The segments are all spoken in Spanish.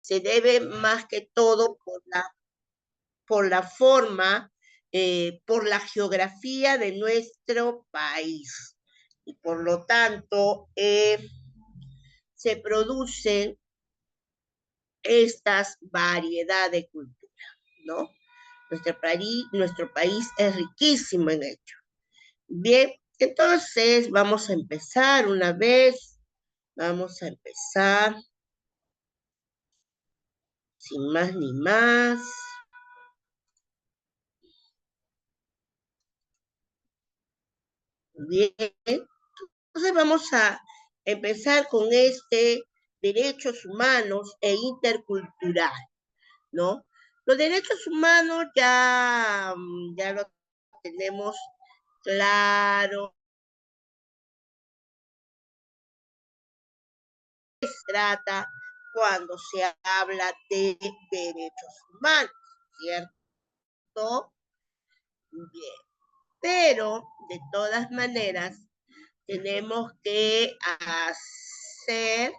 se debe más que todo por la forma, por la geografía de nuestro país. Y por lo tanto, se producen estas variedades de cultura, ¿no? Nuestro país es riquísimo en ello. Bien, entonces vamos a empezar una vez, vamos a empezar, sin más ni más. Bien, entonces vamos a empezar con este derechos humanos e intercultural, ¿no? Los derechos humanos ya lo tenemos claro. Se trata cuando se habla de derechos humanos, ¿cierto? Bien, pero de todas maneras tenemos que hacer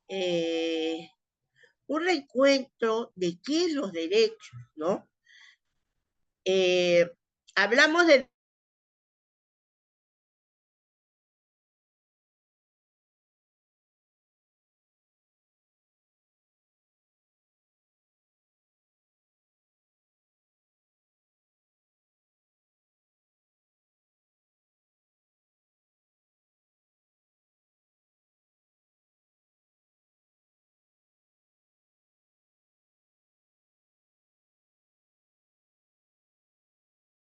eh, un reencuentro de qué es los derechos, ¿no? Eh, hablamos de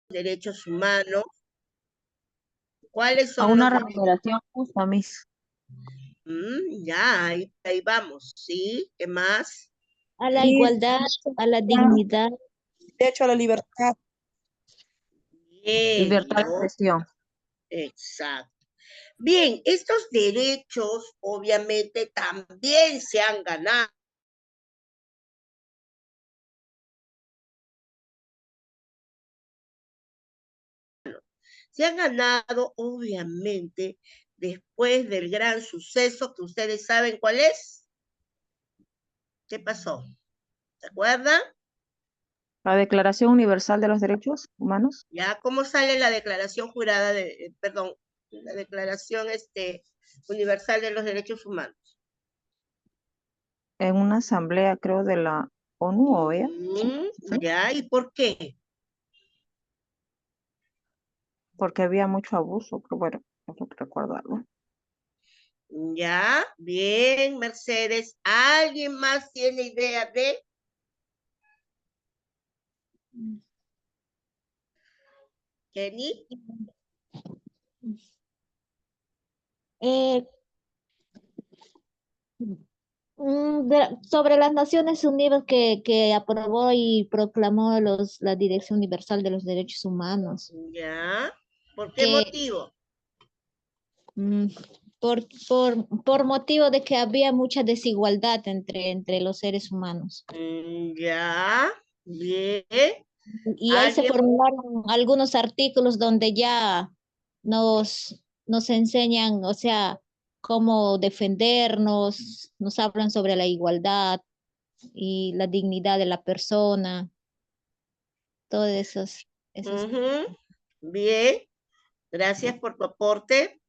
derechos humanos. ¿Cuáles A son una los derechos? remuneración justa, Miss. Ya, ahí vamos, ¿sí? ¿Qué más? A la Miss, igualdad, a la dignidad. derecho a la libertad. Bien, Libertad de ¿no? expresión. Exacto. Bien, estos derechos obviamente también se han ganado. Se han ganado obviamente después del gran suceso que ustedes saben cuál es. ¿Qué pasó? ¿Se acuerdan? La Declaración Universal de los Derechos Humanos. ¿Ya? ¿Cómo sale la declaración jurada perdón, la declaración universal de los derechos humanos? En una asamblea, creo, de la ONU o OEA. ¿Sí? ¿Ya? ¿Y por qué? Porque había mucho abuso, pero bueno, es lo que recuerdo algo. ¿Ya? Bien, Mercedes. ¿Alguien más tiene idea de? Kenny. Eh, sobre las Naciones Unidas que aprobó y proclamó la Dirección Universal de los Derechos Humanos, ¿Ya? ¿Por qué que motivo? mm, por motivo de que había mucha desigualdad entre los seres humanos. ¿Ya? Bien. Y ahí se ¿Alguien? formularon algunos artículos donde ya nos enseñan, o sea, cómo defendernos, nos hablan sobre la igualdad y la dignidad de la persona, todos esos. Ujú. Bien. Gracias por tu aporte.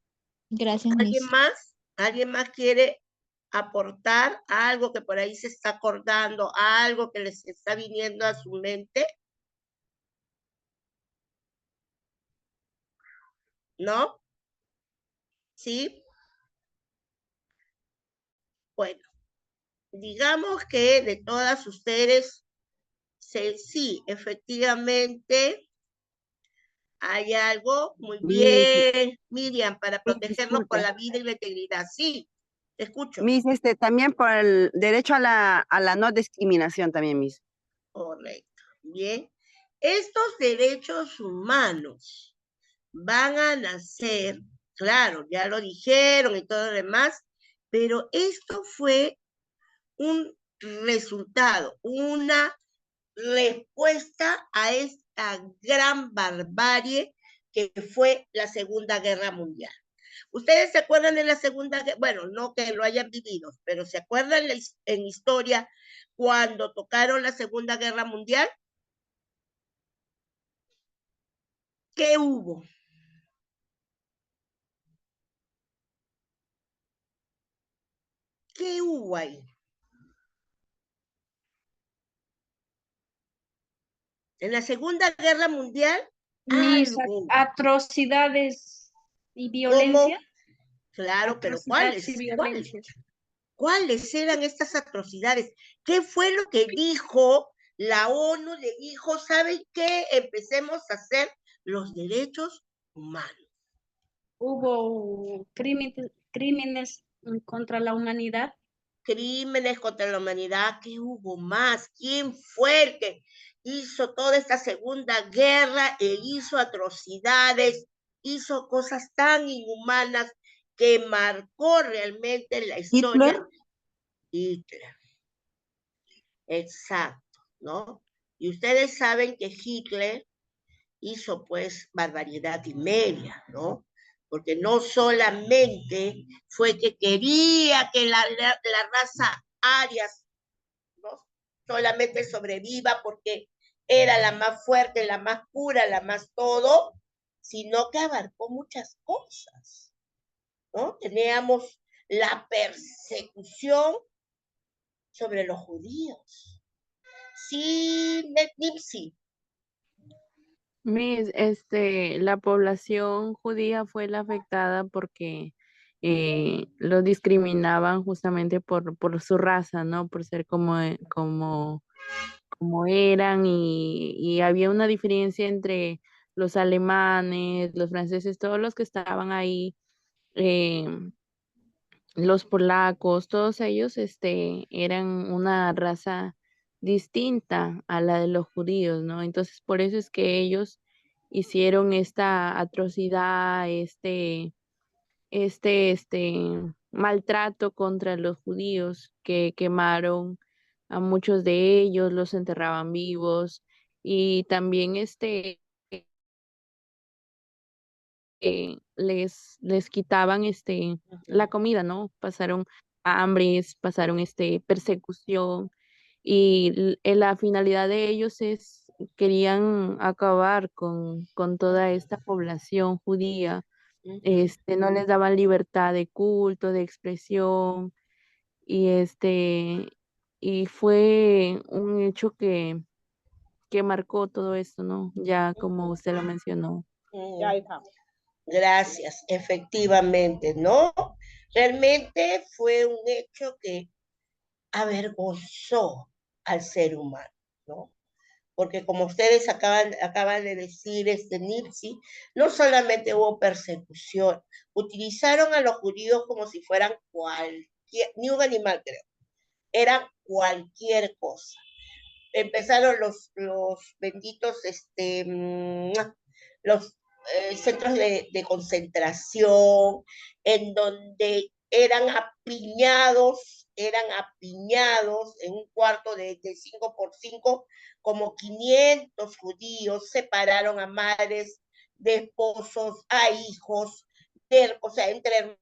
Gracias, ¿Alguien Miss. más? ¿Alguien más quiere aportar algo que por ahí se está acordando, algo que les está viniendo a su mente? ¿No? ¿Sí? Bueno, digamos que de todas ustedes, sí, efectivamente hay algo muy Miss, bien, Miriam, para protegernos por disculpe. la vida y la integridad. Sí, te escucho. Miss, también por el derecho a la no discriminación también, Miss. Correcto. Bien. Estos derechos humanos van a nacer, claro, ya lo dijeron y todo lo demás, pero esto fue un resultado, una respuesta a esta gran barbarie que fue la Segunda Guerra Mundial. ¿Ustedes se acuerdan de la Segunda Guerra? Bueno, no que lo hayan vivido, pero ¿se acuerdan en historia cuando tocaron la Segunda Guerra Mundial? ¿Qué hubo? ¿Qué hubo ahí? En la Segunda Guerra Mundial, Mis algo. atrocidades y ¿Cómo? violencia. Claro, pero Atrocidades y ¿cuáles? violencias. ¿Cuáles eran estas atrocidades? ¿Qué fue lo que dijo la ONU? Le dijo, ¿saben qué? Empecemos a hacer los derechos humanos. Hubo crímenes contra la humanidad. Crímenes contra la humanidad, ¿qué hubo más? ¿Quién fue el que hizo toda esta Segunda Guerra e hizo atrocidades, hizo cosas tan inhumanas que marcó realmente la historia? Hitler. Exacto, ¿no? Y ustedes saben que Hitler hizo pues barbaridad y media, ¿no? Porque no solamente fue que quería que la raza aria, ¿no? Solamente sobreviva porque era la más fuerte, la más pura, la más todo, sino que abarcó muchas cosas, ¿no? Teníamos la persecución sobre los judíos. Sí, Nipsey. Miss, la población judía fue la afectada porque lo discriminaban justamente por su raza, ¿no? Por ser como eran y había una diferencia entre los alemanes, los franceses, todos los que estaban ahí, eh, los polacos, todos ellos, eran una raza distinta a la de los judíos, ¿no? Entonces, por eso es que ellos hicieron esta atrocidad, maltrato contra los judíos, que quemaron a muchos de ellos, los enterraban vivos, y también les quitaban la comida, ¿no? Pasaron hambres, pasaron persecución y la finalidad de ellos querían acabar con toda esta población judía. No les daban libertad de culto, de expresión y y fue un hecho que marcó todo esto, ¿no? Ya como usted lo mencionó. Gracias, efectivamente, ¿no? Realmente fue un hecho que avergonzó al ser humano, ¿no? Porque como ustedes acaban de decir, Nipsey, no solamente hubo persecución, utilizaron a los judíos como si fueran ni un animal, creo, eran cualquier cosa. Empezaron los benditos, los centros de concentración, en donde eran apiñados en un cuarto de 5 por 5, como 500 judíos, separaron a madres, de esposos, a hijos, o sea, entre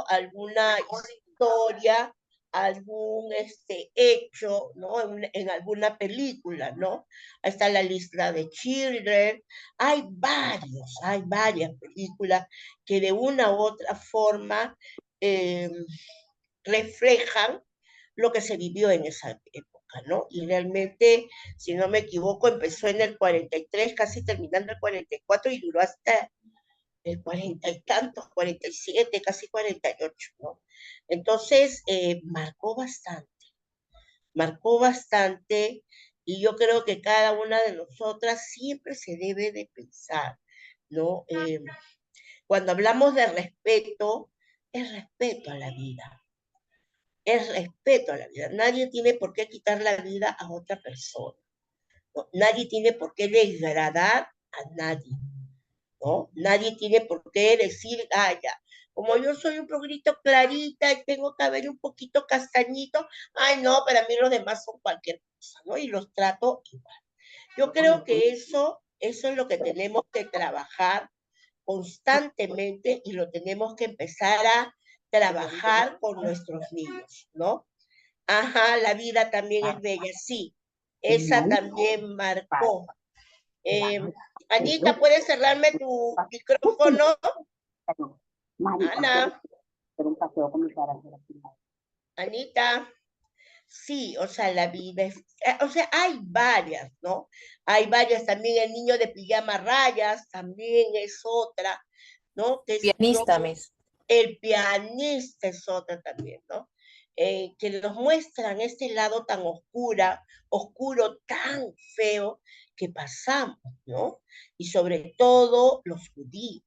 alguna historia, algún hecho, ¿no? En alguna película, ¿no? Ahí está la lista de Children. Hay varias películas que de una u otra forma reflejan lo que se vivió en esa época, ¿no? Y realmente, si no me equivoco, empezó en el 43, casi terminando el 44 y duró hasta el 40 y tantos, 47, casi 48, ¿no? Entonces, marcó bastante, y yo creo que cada una de nosotras siempre se debe de pensar, ¿no? Cuando hablamos de respeto, es respeto a la vida. Es respeto a la vida. Nadie tiene por qué quitar la vida a otra persona. ¿No? Nadie tiene por qué degradar a nadie. ¿No? Nadie tiene por qué decir, ah, ya, como yo soy un poquito clarita y tengo cabello un poquito castañito, ay, no, para mí los demás son cualquier cosa, ¿no? Y los trato igual. Yo creo que eso es lo que tenemos que trabajar constantemente y lo tenemos que empezar a trabajar con nuestros niños, ¿no? Ajá, la vida también es bella, sí. Esa también marcó. Anita, ¿puedes cerrarme tu micrófono? Ana, Anita. Sí, o sea, la vida es, o sea, hay varias, ¿no? Hay varias, también el niño de pijama rayas, también es otra, ¿no? Que es, Pianista, Miss. el pianista es otra también, ¿no? Que nos muestran este lado tan oscuro, tan feo que pasamos, ¿no? Y sobre todo los judíos,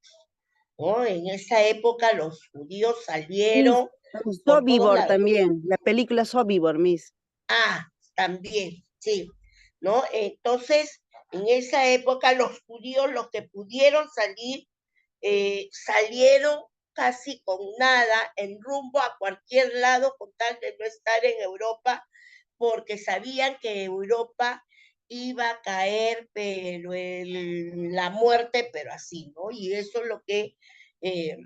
¿no? En esa época los judíos Miss, salieron por todos Sobibor lados. también, la película Sobibor, Miss. Ah, también, sí, ¿no? Entonces, en esa época los judíos, los que pudieron salir, salieron casi con nada en rumbo a cualquier lado con tal de no estar en Europa, porque sabían que Europa iba a caer, pero la muerte, pero así, ¿no? Y eso es lo que eh,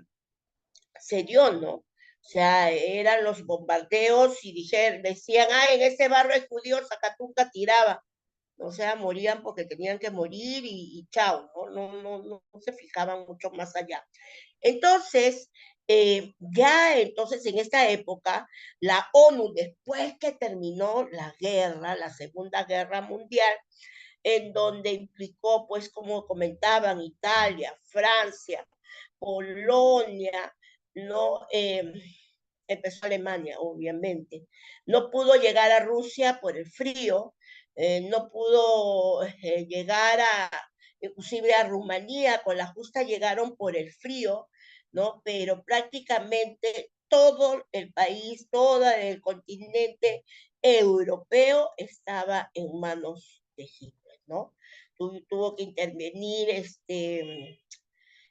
se dio, ¿no? O sea, eran los bombardeos y decían, ah, en ese barrio hay judíos, Zacatunca tiraba. O sea, morían porque tenían que morir y chao, ¿no? Se fijaban mucho más allá. Entonces, ya entonces en esta época, la ONU, después que terminó la guerra, la Segunda Guerra Mundial, en donde implicó, pues, como comentaban, Italia, Francia, Polonia, ¿no? Empezó Alemania, obviamente. No pudo llegar a Rusia por el frío, no pudo llegar inclusive a Rumanía, con la justa llegaron por el frío, ¿no? Pero prácticamente todo el país, todo el continente europeo estaba en manos de Hitler, ¿no? Tuvo que intervenir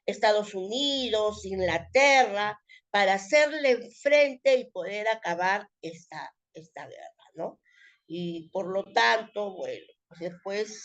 Estados Unidos, Inglaterra, para hacerle frente y poder acabar esta guerra, ¿no? Y por lo tanto, bueno, pues después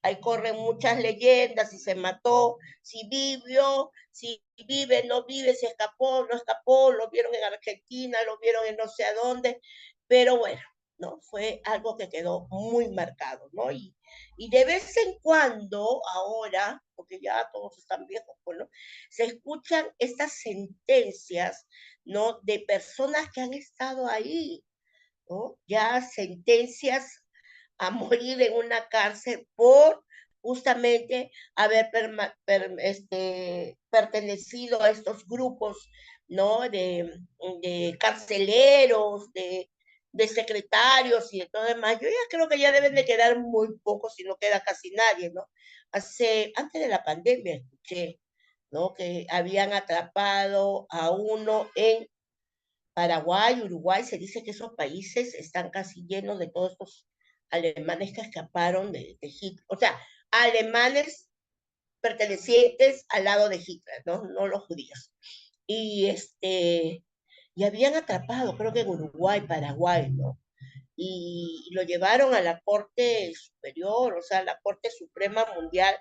ahí corren muchas leyendas, si se mató, si vivió, si vive, no vive, si escapó, no escapó, lo vieron en Argentina, lo vieron en no sé a dónde, pero bueno, ¿no? Fue algo que quedó muy marcado, ¿no? Y de vez en cuando, ahora, porque ya todos están viejos, pues, ¿no? Se escuchan estas sentencias, ¿no? De personas que han estado ahí, ¿no? Ya sentencias a morir en una cárcel por justamente haber pertenecido a estos grupos, ¿no? De carceleros, de secretarios y de todo demás. Yo ya creo que ya deben de quedar muy pocos, si no queda casi nadie, ¿no? Antes de la pandemia escuché, ¿no? Que habían atrapado a uno en Paraguay, Uruguay. Se dice que esos países están casi llenos de todos estos alemanes que escaparon de Hitler. O sea, alemanes pertenecientes al lado de Hitler, no los judíos. Y habían atrapado, creo que en Uruguay, Paraguay, ¿no? Y lo llevaron a la Corte Superior, o sea, a la Corte Suprema Mundial,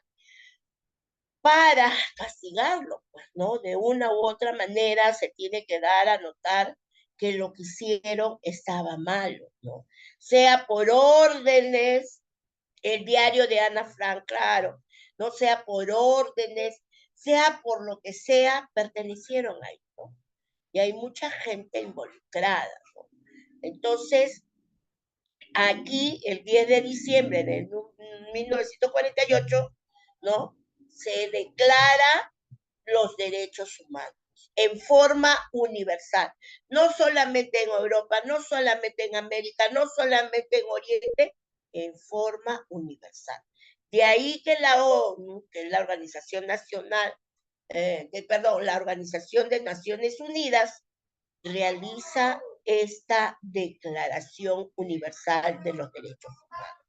para castigarlo, pues, ¿no? De una u otra manera se tiene que dar a notar que lo que hicieron estaba malo, ¿no? Sea por órdenes, el diario de Ana Frank, claro, no sea por órdenes, sea por lo que sea, pertenecieron ahí, ¿no? Y hay mucha gente involucrada, ¿no? Entonces, aquí, el 10 de diciembre de 1948, ¿no? Se declara los derechos humanos en forma universal, no solamente en Europa, no solamente en América, no solamente en Oriente, en forma universal. De ahí que la ONU, que es la Organización Nacional, la Organización de Naciones Unidas, realiza esta Declaración Universal de los Derechos Humanos.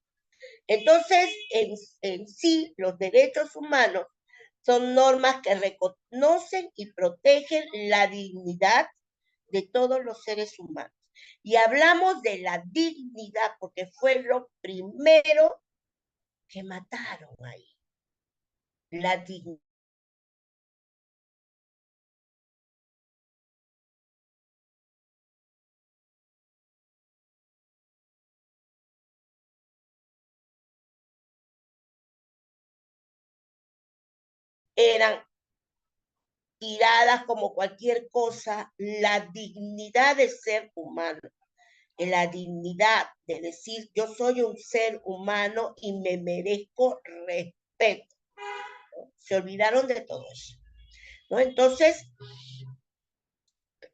Entonces, en sí, los derechos humanos son normas que reconocen y protegen la dignidad de todos los seres humanos. Y hablamos de la dignidad porque fue lo primero que mataron ahí. La dignidad. Eran tiradas como cualquier cosa, la dignidad de ser humano, la dignidad de decir yo soy un ser humano y me merezco respeto. ¿No? Se olvidaron de todo eso, ¿no? Entonces,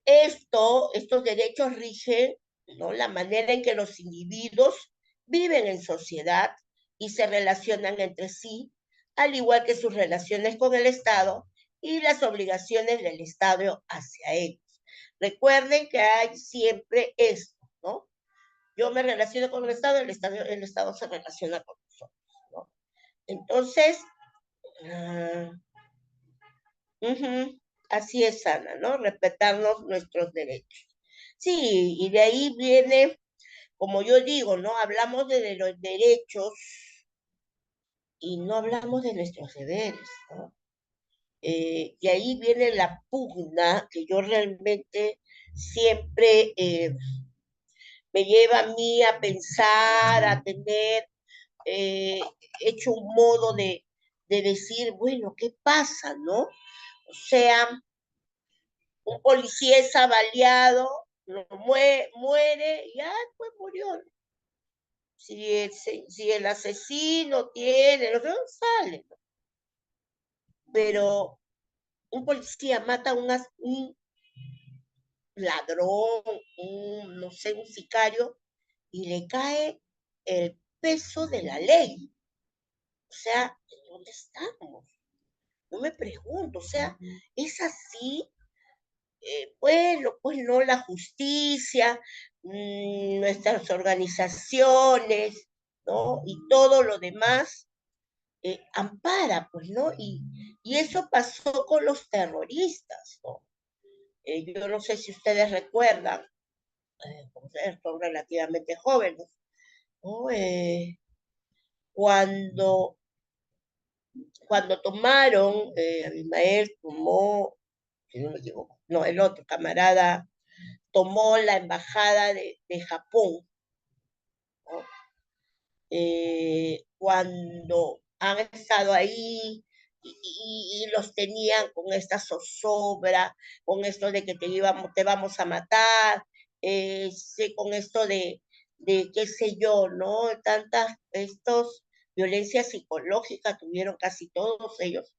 estos derechos rigen, ¿no?, la manera en que los individuos viven en sociedad y se relacionan entre sí, al igual que sus relaciones con el Estado y las obligaciones del Estado hacia ellos. Recuerden que hay siempre esto, ¿no? Yo me relaciono con el Estado se relaciona con nosotros, ¿no? Entonces, así es, Ana, ¿no? Respetarnos nuestros derechos. Sí, y de ahí viene, como yo digo, ¿no? Hablamos de los derechos y no hablamos de nuestros deberes, ¿no? Y ahí viene la pugna que yo realmente siempre me lleva a mí a pensar, a tener hecho un modo de decir, bueno, ¿qué pasa, no? O sea, un policía es baleado, muere, y pues murió. Si el asesino tiene, lo que no sale. Pero un policía mata a un ladrón, no sé, un sicario, y le cae el peso de la ley. O sea, ¿dónde estamos? No me pregunto, o sea, es así. Bueno, pues no, la justicia, nuestras organizaciones, ¿no? Y todo lo demás ampara, pues, ¿no? Y eso pasó con los terroristas, ¿no? Yo no sé si ustedes recuerdan, son relativamente jóvenes, ¿no? Cuando, cuando tomaron, Abimael tomó, si no me equivoco, no, el otro camarada tomó la embajada de Japón, ¿no? Cuando han estado ahí y los tenían con esta zozobra, con esto de que te vamos a matar, con esto de qué sé yo, ¿no? Violencias psicológicas tuvieron casi todos ellos.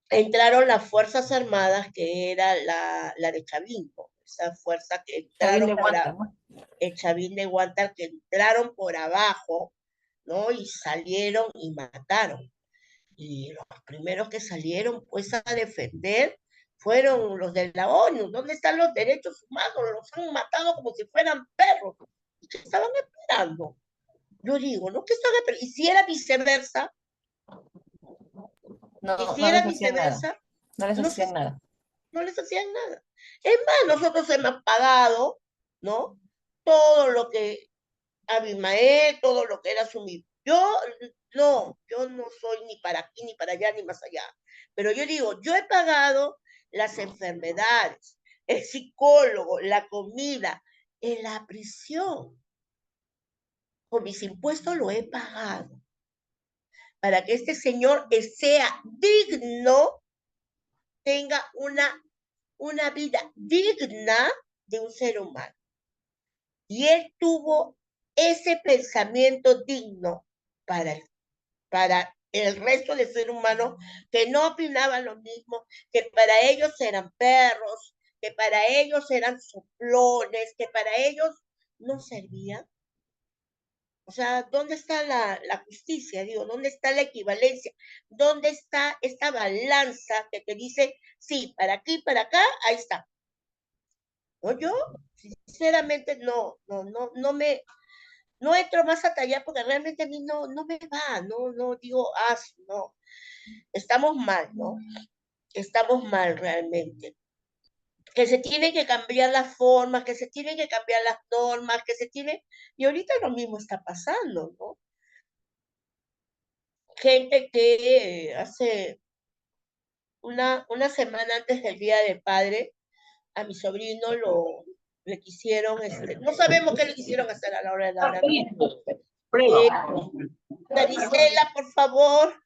Entraron las Fuerzas Armadas, que era la de Chavinco, esa fuerza que entraron el Chavín de Guantar, que entraron por abajo, ¿no? Y salieron y mataron. Y los primeros que salieron, pues, a defender fueron los de la ONU. ¿Dónde están los derechos humanos? Los han matado como si fueran perros. ¿Y qué estaban esperando? Yo digo, ¿no? ¿Qué estaban esperando? Y si era viceversa, No les hacían nada. No les no, hacían nada. no les hacían nada. Es más, nosotros hemos pagado, ¿no? Todo lo que Abimael, todo lo que era su mismo. Yo no soy ni para aquí, ni para allá, ni más allá. Pero yo digo, yo he pagado las enfermedades, el psicólogo, la comida, en la prisión. Con mis impuestos lo he pagado. Para que este señor sea digno, tenga una vida digna de un ser humano. Y él tuvo ese pensamiento digno para el resto de ser humano que no opinaban lo mismo, que para ellos eran perros, que para ellos eran soplones, que para ellos no servían. O sea, ¿dónde está la justicia? Digo, ¿dónde está la equivalencia? ¿Dónde está esta balanza que te dice, sí, para aquí, para acá, ahí está? ¿no? Yo, sinceramente, no entro más a tallar porque realmente a mí no me va, no digo, no, estamos mal, ¿no? Estamos mal realmente. Que se tienen que cambiar las formas, que se tienen que cambiar las normas, y ahorita lo mismo está pasando, ¿no? Gente que hace una semana antes del Día del Padre, a mi sobrino le quisieron, no sabemos qué le quisieron hacer a la hora de la hora. Marisela, por favor.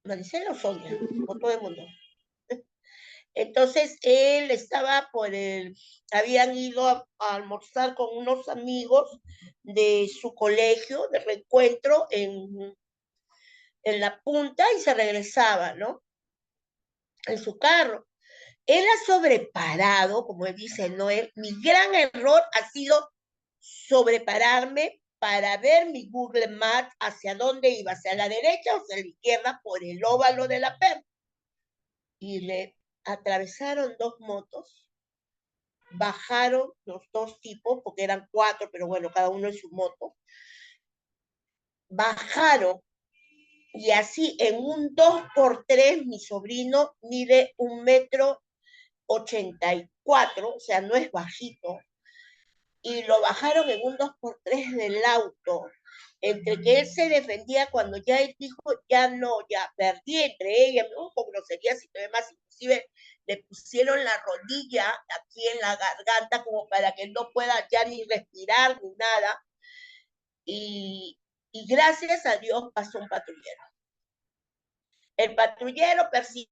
Marisela o Sonia, o todo el mundo. Entonces él estaba habían ido a almorzar con unos amigos de su colegio, de reencuentro en la punta y se regresaba, ¿no? En su carro. Él ha sobreparado, como él dice, ¿no? Mi gran error ha sido sobrepararme para ver mi Google Maps hacia dónde iba, hacia la derecha o hacia la izquierda por el óvalo de la perla. Y le atravesaron dos motos, bajaron los dos tipos, porque eran 4, pero bueno, cada uno en su moto, bajaron y así en un 2x3 mi sobrino mide 1,84 m, o sea, no es bajito, y lo bajaron en un 2x3 del auto, entre que él se defendía cuando ya él dijo, ya no, ya perdí entre ella, con groserías y todo demás, inclusive le pusieron la rodilla aquí en la garganta como para que él no pueda ya ni respirar ni nada, y gracias a Dios pasó un patrullero. El patrullero persiguió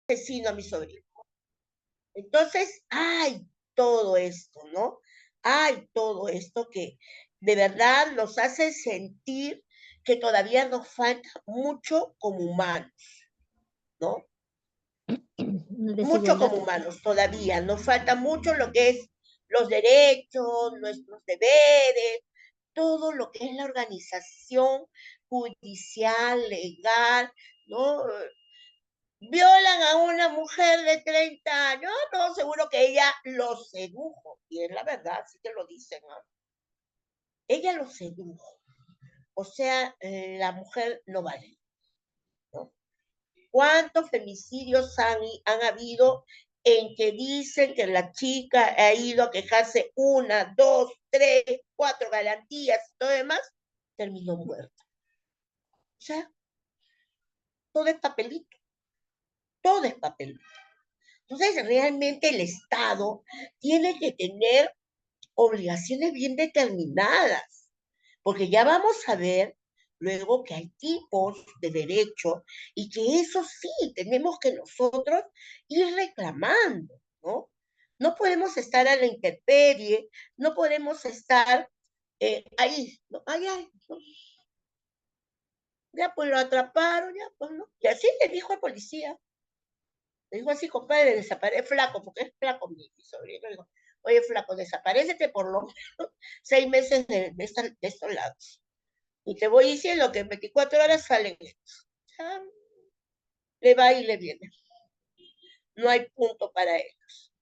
asesino a mi sobrino. Entonces, hay todo esto, ¿no? Hay todo esto que de verdad nos hace sentir que todavía nos falta mucho como humanos, ¿no? Mucho como humanos todavía, nos falta mucho lo que es los derechos, nuestros deberes, todo lo que es la organización judicial, legal, ¿no? Violan a una mujer de 30 años, no, seguro que ella lo sedujo, y es la verdad, sí te lo dicen, ¿no? Ella lo sedujo, o sea, la mujer no vale, ¿no? ¿Cuántos femicidios han habido en que dicen que la chica ha ido a quejarse 1, 2, 3, 4 garantías y todo demás, terminó muerta? O sea, todo es papelito, todo es papelito. Entonces, realmente el Estado tiene que tener obligaciones bien determinadas, porque ya vamos a ver luego que hay tipos de derecho y que eso sí, tenemos que nosotros ir reclamando, ¿no? No podemos estar a la intemperie, no podemos estar ahí, ¿no? ¿no? Ya pues lo atraparon, ya pues, ¿no? Y así le dijo al policía. Le dijo así, compadre, desaparece flaco, porque es flaco mi sobrino. Le dijo, oye, flaco, desaparécete por lo menos 6 meses de estos lados. Y te voy diciendo que en 24 horas salen estos. Ya, le va y le viene. No hay punto para ellos.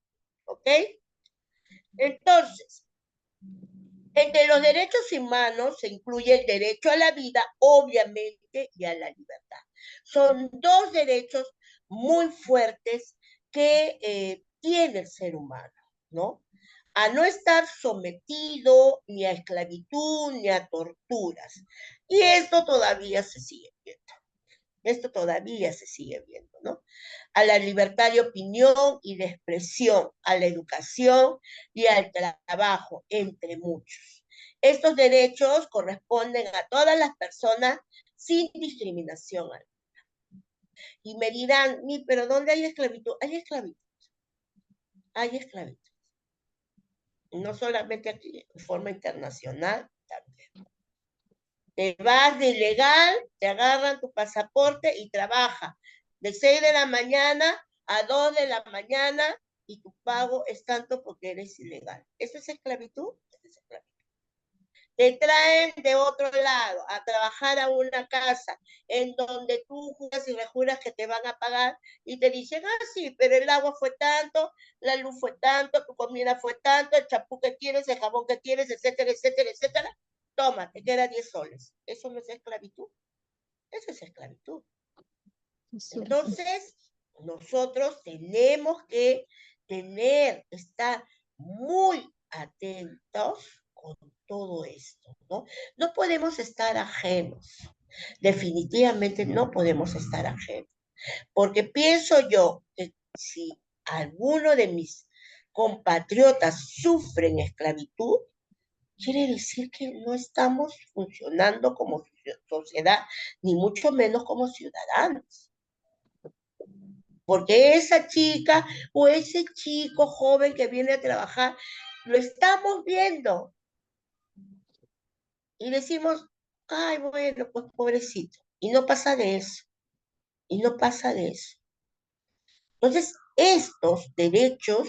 ¿Ok? Entonces, entre los derechos humanos se incluye el derecho a la vida, obviamente, y a la libertad. Son dos derechos muy fuertes que tiene el ser humano, ¿no? A no estar sometido ni a esclavitud ni a torturas. Y esto todavía se sigue viendo. Esto todavía se sigue viendo, ¿no? A la libertad de opinión y de expresión, a la educación y al trabajo, entre muchos. Estos derechos corresponden a todas las personas sin discriminación. Y me dirán, pero ¿dónde hay esclavitud? Hay esclavitud. hay esclavitud. No solamente aquí, de forma internacional también. Te vas de ilegal, te agarran tu pasaporte y trabaja de 6 de la mañana a 2 de la mañana y tu pago es tanto porque eres ilegal. ¿Eso es esclavitud? Eso es esclavitud. Te traen de otro lado a trabajar a una casa en donde tú juras y rejuras que te van a pagar y te dicen, ah, sí, pero el agua fue tanto, la luz fue tanto, tu comida fue tanto, el champú que tienes, el jabón que tienes, etcétera, etcétera, etcétera. Toma, te queda 10 soles. ¿Eso no es esclavitud? Eso es esclavitud. Entonces, nosotros tenemos que estar muy atentos con todo esto, ¿no? No podemos estar ajenos. Definitivamente no podemos estar ajenos. Porque pienso yo que si alguno de mis compatriotas sufren esclavitud, quiere decir que no estamos funcionando como sociedad, ni mucho menos como ciudadanos. Porque esa chica o ese chico joven que viene a trabajar, lo estamos viendo. Y decimos, ay, bueno, pues pobrecito. Y no pasa de eso. Y no pasa de eso. Entonces, estos derechos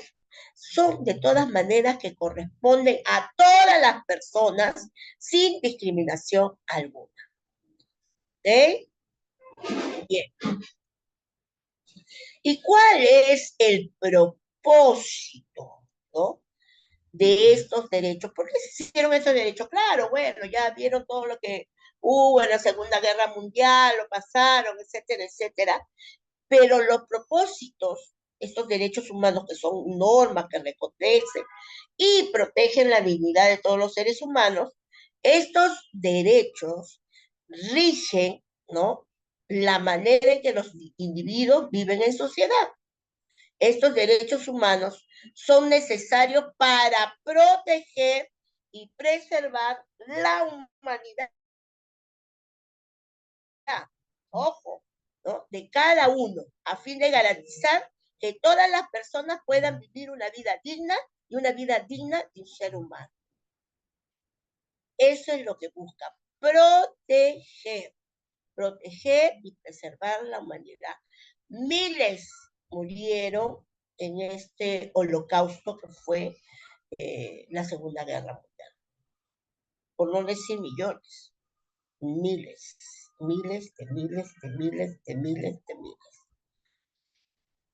son de todas maneras que corresponden a todas las personas sin discriminación alguna. ¿Ok? Bien. ¿Y cuál es el propósito, ¿no?, de estos derechos? ¿Por qué se hicieron estos derechos? Claro, bueno, ya vieron todo lo que hubo en la Segunda Guerra Mundial, lo pasaron, etcétera, etcétera, pero los propósitos, estos derechos humanos que son normas que reconocen y protegen la dignidad de todos los seres humanos, estos derechos rigen, ¿no?, la manera en que los individuos viven en sociedad. Estos derechos humanos son necesarios para proteger y preservar la humanidad, ojo, ¿no?, de cada uno, a fin de garantizar que todas las personas puedan vivir una vida digna y una vida digna de un ser humano. Eso es lo que busca, proteger y preservar la humanidad. Miles murieron en este holocausto que fue la Segunda Guerra Mundial. Por no decir millones, miles, miles de miles de miles de miles de miles.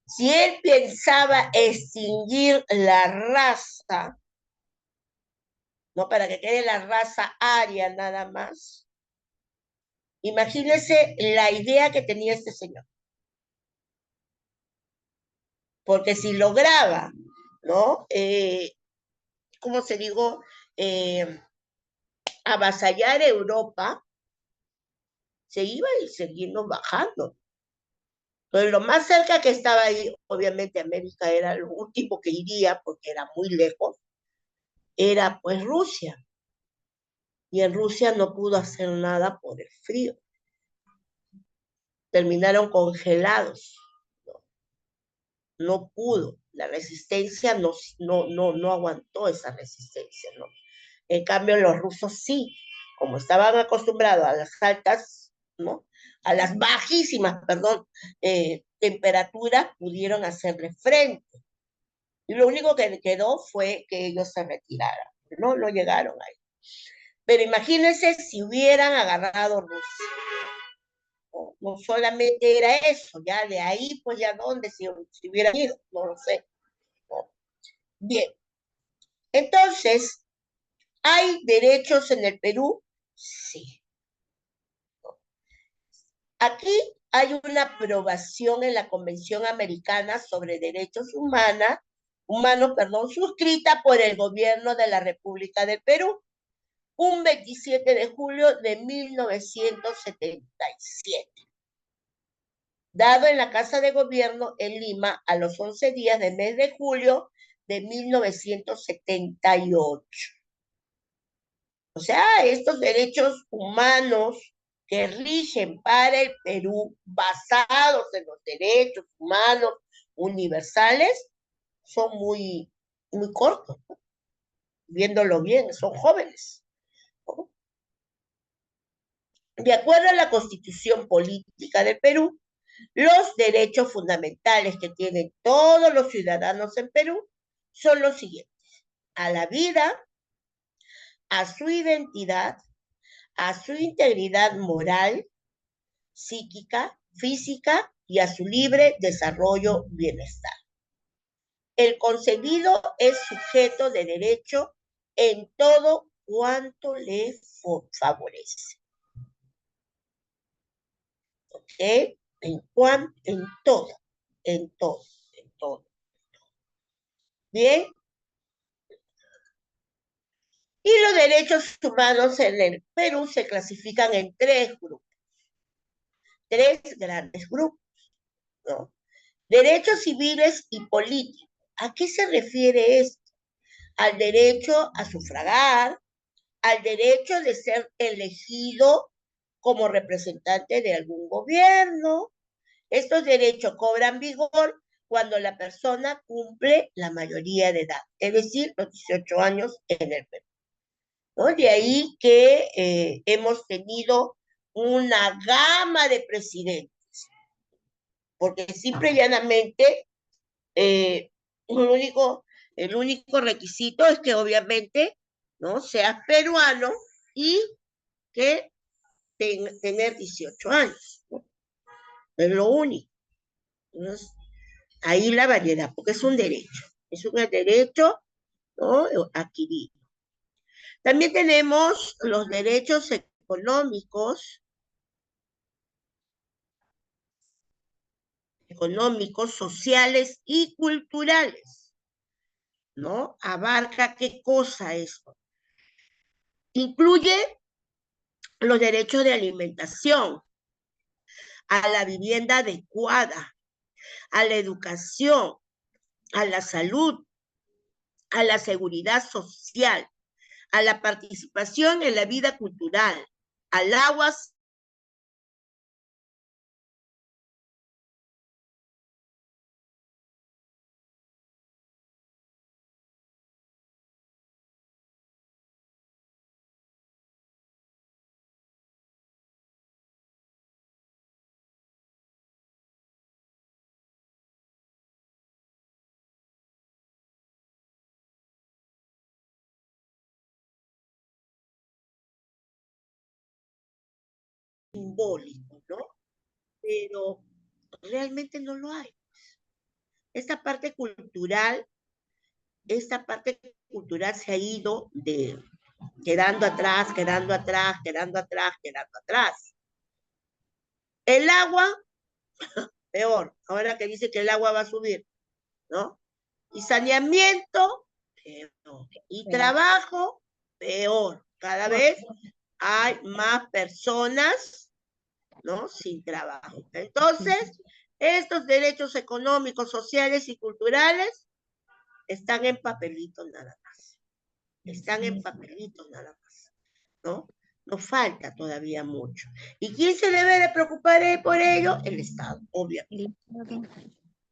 Si él pensaba extinguir la raza, no para que quede la raza aria nada más, imagínense la idea que tenía este señor. Porque si lograba, ¿no?, ¿cómo se digo?, avasallar Europa, se iba a ir siguiendo bajando. Pero lo más cerca que estaba ahí, obviamente América era lo último que iría, porque era muy lejos, era pues Rusia. Y en Rusia no pudo hacer nada por el frío. Terminaron congelados. No pudo. La resistencia no aguantó esa resistencia, ¿no? En cambio, los rusos sí, como estaban acostumbrados a las altas, ¿no?, a las bajísimas, perdón, temperaturas, pudieron hacerle frente. Y lo único que quedó fue que ellos se retiraran. No llegaron ahí. Pero imagínense si hubieran agarrado Rusia. No solamente era eso, ya de ahí, pues ya dónde, si hubieran ido, no lo sé. ¿No? Bien. Entonces, ¿hay derechos en el Perú? Sí. Aquí hay una aprobación en la Convención Americana sobre Derechos Humanos, suscrita por el gobierno de la República del Perú, un 27 de julio de 1977. Dado en la Casa de Gobierno en Lima a los 11 días del mes de julio de 1978. O sea, estos derechos humanos que rigen para el Perú, basados en los derechos humanos universales, son muy, muy cortos, ¿no? Viéndolo bien, son jóvenes, ¿no? De acuerdo a la Constitución Política del Perú, los derechos fundamentales que tienen todos los ciudadanos en Perú son los siguientes: a la vida, a su identidad, a su integridad moral, psíquica, física y a su libre desarrollo bienestar. El concebido es sujeto de derecho en todo cuanto le favorece. ¿Ok? En todo, en todo, en todo. Bien. Y los derechos humanos en el Perú se clasifican en tres grupos, tres grandes grupos, ¿no? Derechos civiles y políticos. ¿A qué se refiere esto? Al derecho a sufragar, al derecho de ser elegido como representante de algún gobierno. Estos derechos cobran vigor cuando la persona cumple la mayoría de edad, es decir, los 18 años en el Perú, ¿no? De ahí que hemos tenido una gama de presidentes, porque simple y llanamente eh, el único requisito es que obviamente, ¿no?, seas peruano y que tener 18 años, ¿no? Es lo único. Entonces, ahí la variedad, porque es un derecho, ¿no?, adquirido. También tenemos los derechos económicos, sociales y culturales, ¿no? Abarca qué cosa esto. Incluye los derechos de alimentación, a la vivienda adecuada, a la educación, a la salud, a la seguridad social, a la participación en la vida cultural, al agua simbólico, ¿no? Pero realmente no lo hay. Esta parte cultural, se ha ido quedando atrás, quedando atrás, quedando atrás, quedando atrás. El agua, peor, ahora que dice que el agua va a subir, ¿no? Y saneamiento, peor. Y trabajo, peor. Cada vez hay más personas, ¿no?, sin trabajo. Entonces, estos derechos económicos, sociales y culturales están en papelitos nada más. Están en papelitos nada más, ¿no? Nos falta todavía mucho. ¿Y quién se debe de preocupar por ello? El Estado, obviamente.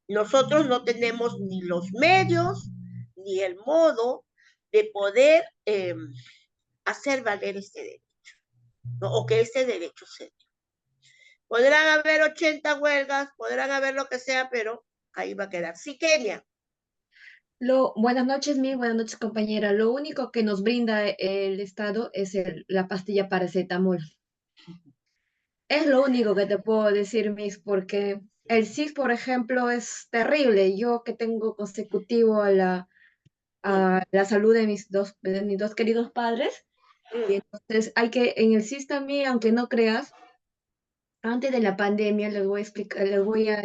Nosotros no tenemos ni los medios ni el modo de poder hacer valer este derecho, ¿no?, o que este derecho se dé. Podrán haber 80 huelgas, podrán haber lo que sea, pero ahí va a quedar. Sí, Kenia. Buenas noches, buenas noches, compañera. Lo único que nos brinda el Estado es la pastilla paracetamol. Es lo único que te puedo decir, Miss, porque el SIS, por ejemplo, es terrible. Yo que tengo consecutivo a la salud de mis dos queridos padres, y entonces en el SIS también, aunque no creas, antes de la pandemia les voy a explicar, les voy a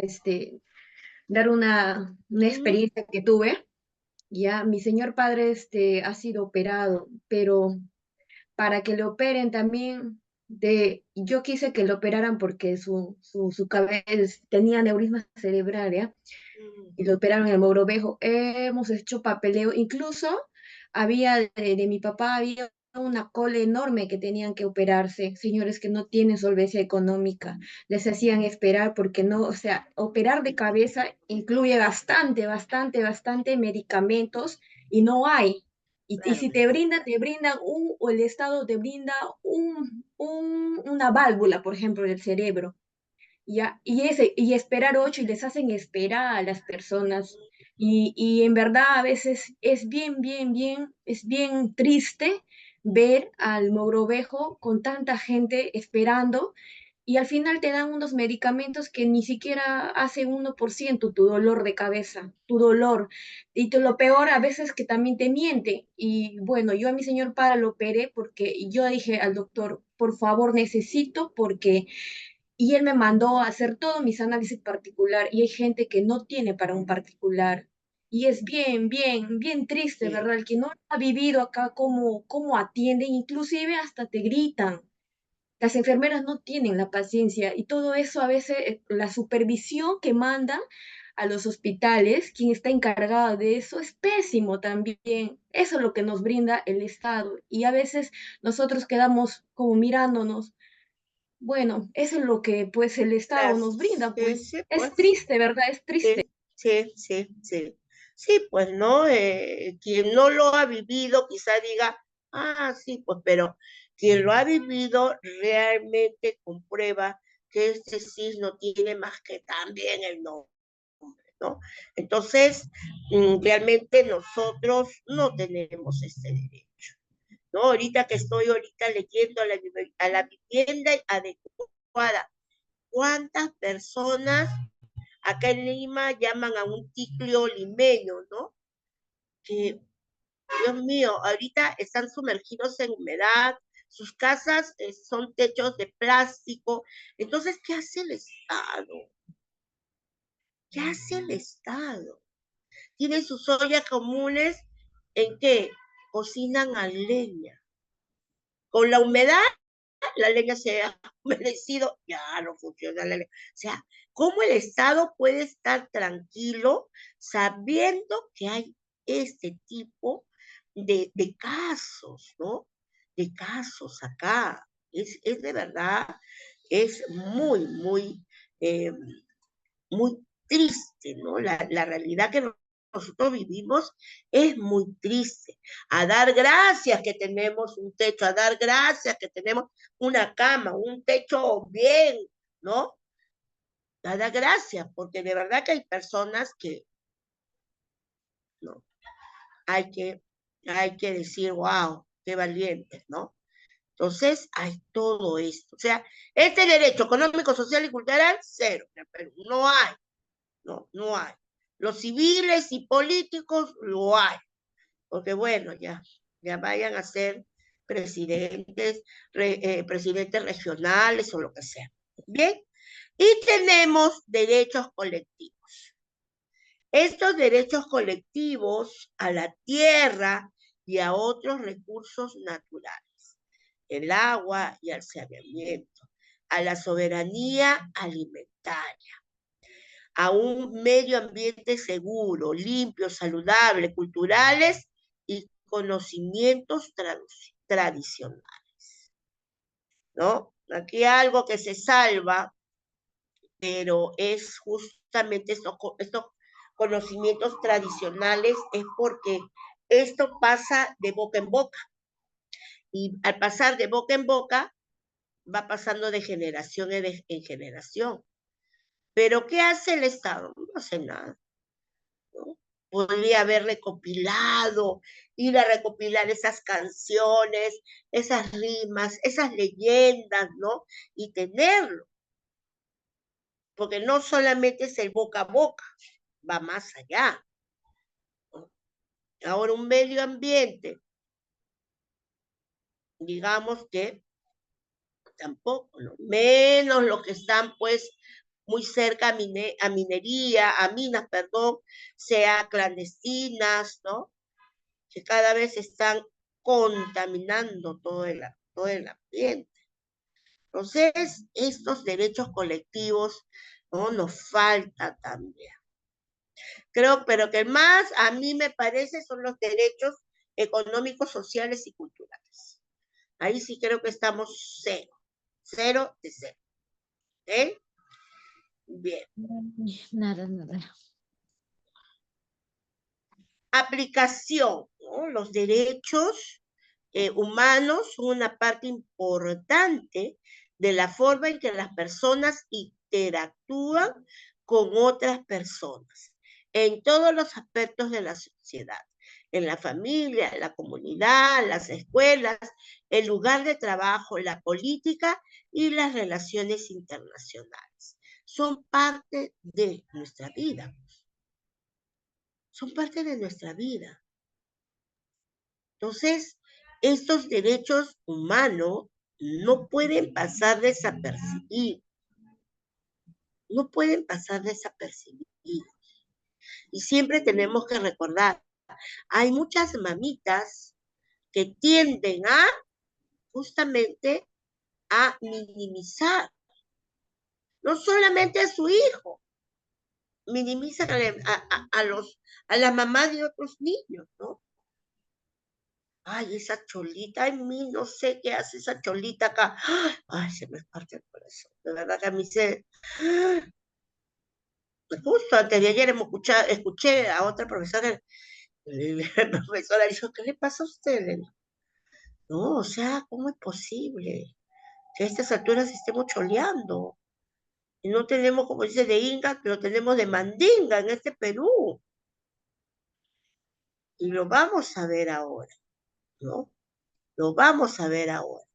dar una experiencia que tuve. Ya, mi señor padre ha sido operado, pero para que le operen también, yo quise que lo operaran porque su cabeza tenía aneurisma cerebral, ¿ya? Y lo operaron en el Mogrovejo. Hemos hecho papeleo, incluso había de mi papá, había una cola enorme que tenían que operarse, señores que no tienen solvencia económica, les hacían esperar porque no, o sea, operar de cabeza incluye bastante medicamentos y no hay. Y si te brindan o el Estado te brinda una válvula, por ejemplo, del cerebro, ¿ya? Y esperar 8 y les hacen esperar a las personas. Y en verdad a veces es es bien triste ver al Mogrovejo con tanta gente esperando y al final te dan unos medicamentos que ni siquiera hacen 1% tu dolor de cabeza, tu dolor. Y lo peor a veces que también te miente. Y bueno, yo a mi señor para lo operé porque yo dije al doctor, por favor, necesito porque y él me mandó a hacer todos mis análisis particular y hay gente que no tiene para un particular. Y es bien triste, Sí, ¿verdad? El que no ha vivido acá, cómo atienden, inclusive hasta te gritan. Las enfermeras no tienen la paciencia y todo eso a veces, la supervisión que mandan a los hospitales, quien está encargado de eso, es pésimo también. Eso es lo que nos brinda el Estado y a veces nosotros quedamos como mirándonos. Bueno, eso es lo que pues el Estado nos gracias. brinda, Sí, pues sí, es pues. triste, ¿verdad? Es triste. Sí, sí, sí, sí. Sí, pues, ¿no? Quien no lo ha vivido quizá diga, ah, sí, pues, pero quien lo ha vivido realmente comprueba que este sí no tiene más que también el nombre, ¿no? Entonces, realmente nosotros no tenemos este derecho, ¿no? Ahorita que estoy ahorita leyendo a la vivienda adecuada, ¿cuántas personas acá en Lima llaman a un ticlio limeño, ¿no? Que, Dios mío, ahorita están sumergidos en humedad, sus casas son techos de plástico. Entonces, ¿qué hace el Estado? ¿Qué hace el Estado? Tienen sus ollas comunes en que cocinan a leña. Con la humedad, la leña se ha humedecido, ya no funciona la leña. O sea, ¿cómo el Estado puede estar tranquilo sabiendo que hay este tipo de casos, ¿no? De casos acá. Es de verdad, es eh, muy triste, ¿no? La realidad que nosotros vivimos es muy triste. A dar gracias que tenemos un techo, a dar gracias que tenemos una cama, un techo bien, ¿no? A dar gracias, porque de verdad que hay personas que, ¿no? Hay que, hay que decir, wow, qué valientes, ¿no? Entonces, hay todo esto. O sea, este derecho económico, social y cultural, cero. Pero no hay. No, no hay. Los civiles y políticos lo hay, porque bueno, ya vayan a ser presidentes regionales o lo que sea. Bien, y tenemos derechos colectivos. Estos derechos colectivos a la tierra y a otros recursos naturales, el agua y al saneamiento, a la soberanía alimentaria, a un medio ambiente seguro, limpio, saludable, culturales y conocimientos tradicionales, ¿no? Aquí algo que se salva, pero es justamente estos conocimientos tradicionales, es porque esto pasa de boca en boca. Y al pasar de boca en boca, va pasando de generación en generación. Pero ¿qué hace el Estado? No hace nada, ¿no? Podría haber recopilado, ir a recopilar esas canciones, esas rimas, esas leyendas, ¿no? Y tenerlo, porque no solamente es el boca a boca, va más allá, ¿no? Ahora un medio ambiente, digamos que tampoco, ¿no? Menos los que están pues muy cerca a minería, a minas, perdón, sea clandestinas, ¿no? Que cada vez están contaminando todo el ambiente. Entonces, estos derechos colectivos, ¿no? Nos falta también. Creo, pero que más a mí me parece son los derechos económicos, sociales y culturales. Ahí sí creo que estamos cero. Cero de cero. ¿Ok? Bien. Nada. Aplicación, ¿no? Los derechos humanos son una parte importante de la forma en que las personas interactúan con otras personas en todos los aspectos de la sociedad, en la familia, la comunidad, las escuelas, el lugar de trabajo, la política y las relaciones internacionales. Son parte de nuestra vida. Son parte de nuestra vida. Entonces, estos derechos humanos no pueden pasar desapercibidos. No pueden pasar desapercibidos. Y siempre tenemos que recordar, hay muchas mamitas que tienden a justamente a minimizar, no solamente a su hijo, minimizan a la mamá de otros niños, ¿no? Ay, esa cholita, ay, mí no sé qué hace esa cholita acá. Ay, se me parte el corazón. De verdad que a mí se... Justo antes de ayer escuché a otra profesora, la profesora dijo, ¿qué le pasa a usted? No, o sea, ¿cómo es posible que a estas alturas estemos choleando? Y no tenemos, como dice, de Inga, pero tenemos de Mandinga en este Perú. Y lo vamos a ver ahora, ¿no? Lo vamos a ver ahora.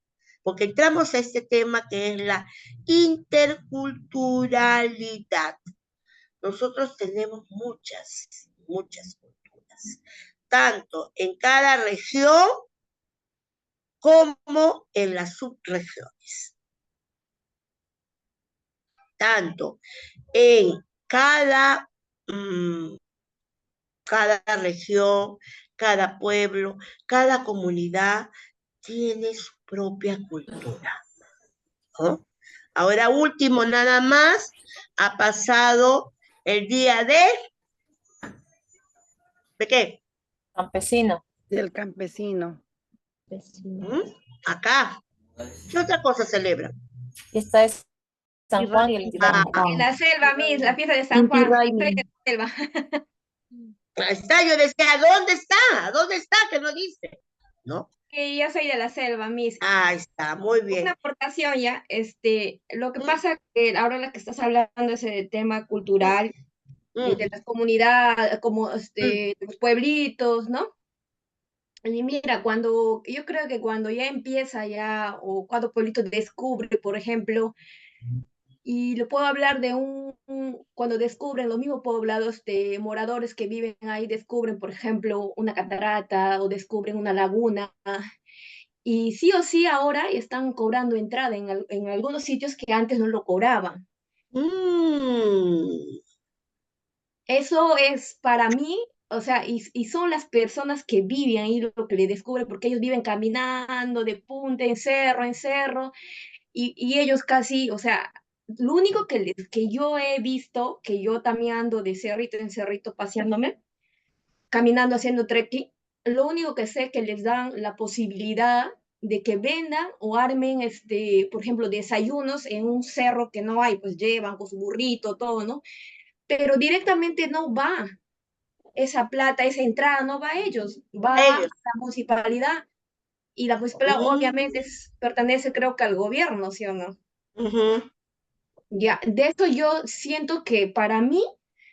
Porque entramos a este tema que es la interculturalidad. Nosotros tenemos muchas culturas, tanto en cada región como en las subregiones. Tanto en cada región, cada pueblo, cada comunidad tiene su propia cultura, ¿no? Ahora último, nada más, ha pasado el día ¿de qué? Campesino. Del campesino. Acá. ¿Qué otra cosa celebran? Esta es San Juan y el Inti Raymi. En la selva, Miss, la fiesta de San Juan. Soy de la selva. Ahí está, yo decía, ¿dónde está? ¿Dónde está? Que no dice, ¿no? Y yo soy de la selva, Miss. Ahí está, muy bien. Una aportación ya, lo que pasa que ahora la que estás hablando es el tema cultural y de las comunidades, como de los pueblitos, ¿no? Y mira, yo creo que cuando ya empieza ya, o cuando pueblito descubre, por ejemplo, y le puedo hablar de cuando descubren los mismos poblados de moradores que viven ahí, descubren, por ejemplo, una catarata o descubren una laguna, y sí o sí ahora están cobrando entrada en algunos sitios que antes no lo cobraban. Eso es para mí, o sea, y son las personas que viven ahí lo que le descubren, porque ellos viven caminando de punta en cerro, y ellos casi, o sea, lo único que yo he visto, que yo también ando de cerrito en cerrito paseándome, caminando, haciendo trekking, lo único que sé que les dan la posibilidad de que vendan o armen, por ejemplo, desayunos en un cerro que no hay, pues llevan con su burrito, todo, ¿no? Pero directamente no va esa plata, esa entrada, no va a ellos, va a la municipalidad. Y la municipalidad obviamente pertenece, creo que al gobierno, ¿sí o no? Ya, de eso yo siento que para mí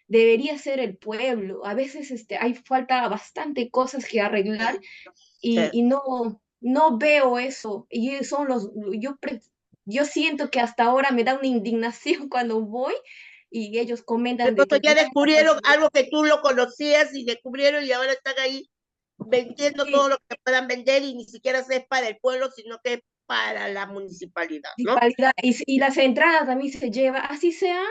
debería ser el pueblo. A veces hay falta bastante cosas que arreglar y no veo eso. Y son yo siento que hasta ahora me da una indignación cuando voy y ellos comentan de que ya descubrieron algo que tú lo conocías y descubrieron y ahora están ahí vendiendo todo lo que puedan vender y ni siquiera es para el pueblo, sino que es para la municipalidad, ¿no? Y las entradas también se lleva, así sea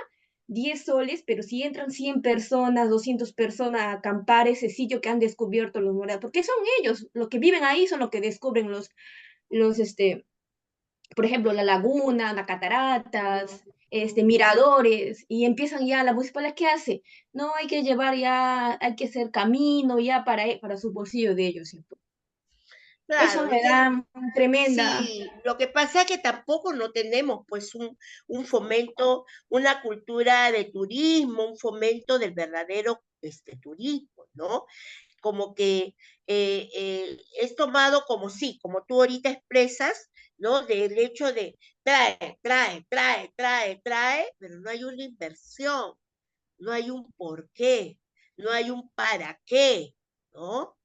10 soles, pero si entran 100 personas, 200 personas a acampar ese sitio que han descubierto los morados, porque son ellos, los que viven ahí son los que descubren por ejemplo, la laguna, las cataratas, miradores, y empiezan ya, la municipalidad, ¿qué hace? No, hay que llevar ya, hay que hacer camino ya para su bolsillo de ellos, ¿cierto? Eso Claro, me da tremenda. sí, lo que pasa es que tampoco no tenemos pues un fomento, una cultura de turismo, un fomento del verdadero turismo, ¿no? Como que es tomado como sí, como tú ahorita expresas, ¿no? Del hecho de trae, pero no hay una inversión, no hay un por qué, no hay un para qué, ¿no?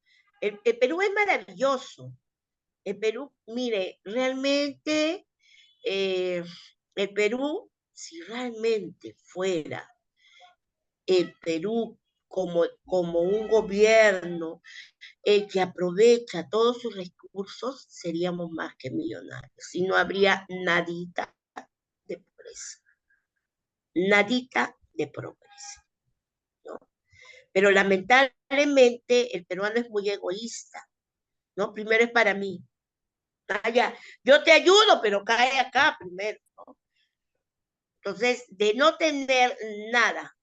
El Perú es maravilloso. El Perú, mire, realmente el Perú, si realmente fuera el Perú como un gobierno que aprovecha todos sus recursos, seríamos más que millonarios y no habría nadita de pobreza, nadita de pobreza, ¿no? Pero lamentablemente el peruano es muy egoísta, ¿no? Primero es para mí. Ah, ya, yo te ayudo, pero cae acá primero, ¿no? Entonces, de no tener nada,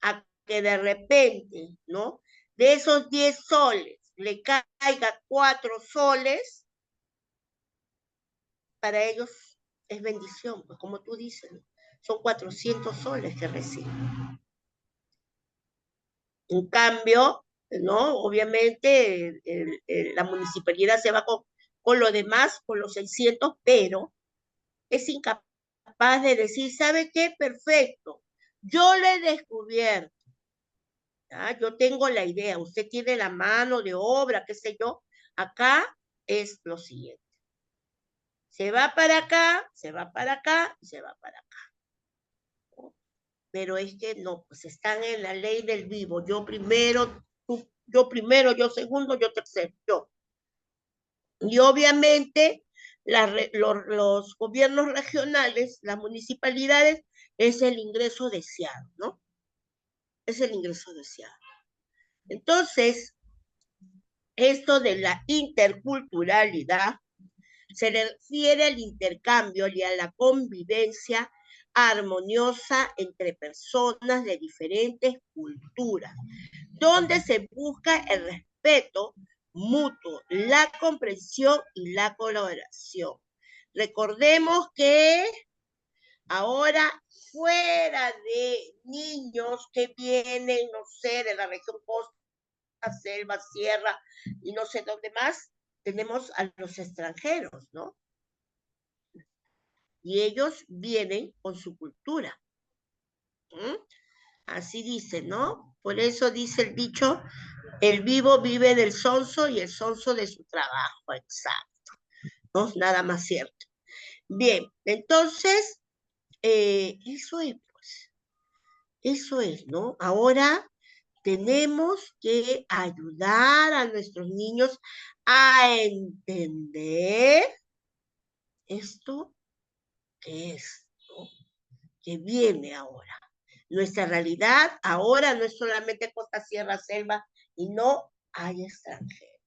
a que de repente, ¿no? De esos 10 soles le caiga 4 soles, para ellos es bendición, pues como tú dices, ¿no? Son 400 soles que reciben. En cambio, ¿no? Obviamente la municipalidad se va con lo demás, con los 600, pero es incapaz de decir, ¿sabe qué? Perfecto. Yo le he descubierto, ¿ya? Yo tengo la idea, usted tiene la mano de obra, qué sé yo. Acá es lo siguiente. Se va para acá, se va para acá, se va para acá. Pero es que no, pues están en la ley del vivo. Yo primero, yo segundo, yo tercero, yo. Y obviamente los gobiernos regionales, las municipalidades, es el ingreso deseado, ¿no? Es el ingreso deseado. Entonces, esto de la interculturalidad se refiere al intercambio y a la convivencia armoniosa entre personas de diferentes culturas, donde se busca el respeto mutuo, la comprensión y la colaboración. Recordemos que ahora, fuera de niños que vienen, no sé, de la región costa, selva, sierra y no sé dónde más, tenemos a los extranjeros, ¿no? Y ellos vienen con su cultura. ¿Mm? Así dice, ¿no? Por eso dice el dicho, el vivo vive del sonso y el sonso de su trabajo, exacto. ¿No? Nada más cierto. Bien, entonces, eso es, pues, eso es, ¿no? Ahora tenemos que ayudar a nuestros niños a entender esto que es, ¿no? Que viene ahora. Nuestra realidad ahora no es solamente costa, sierra, selva, y no hay extranjeros.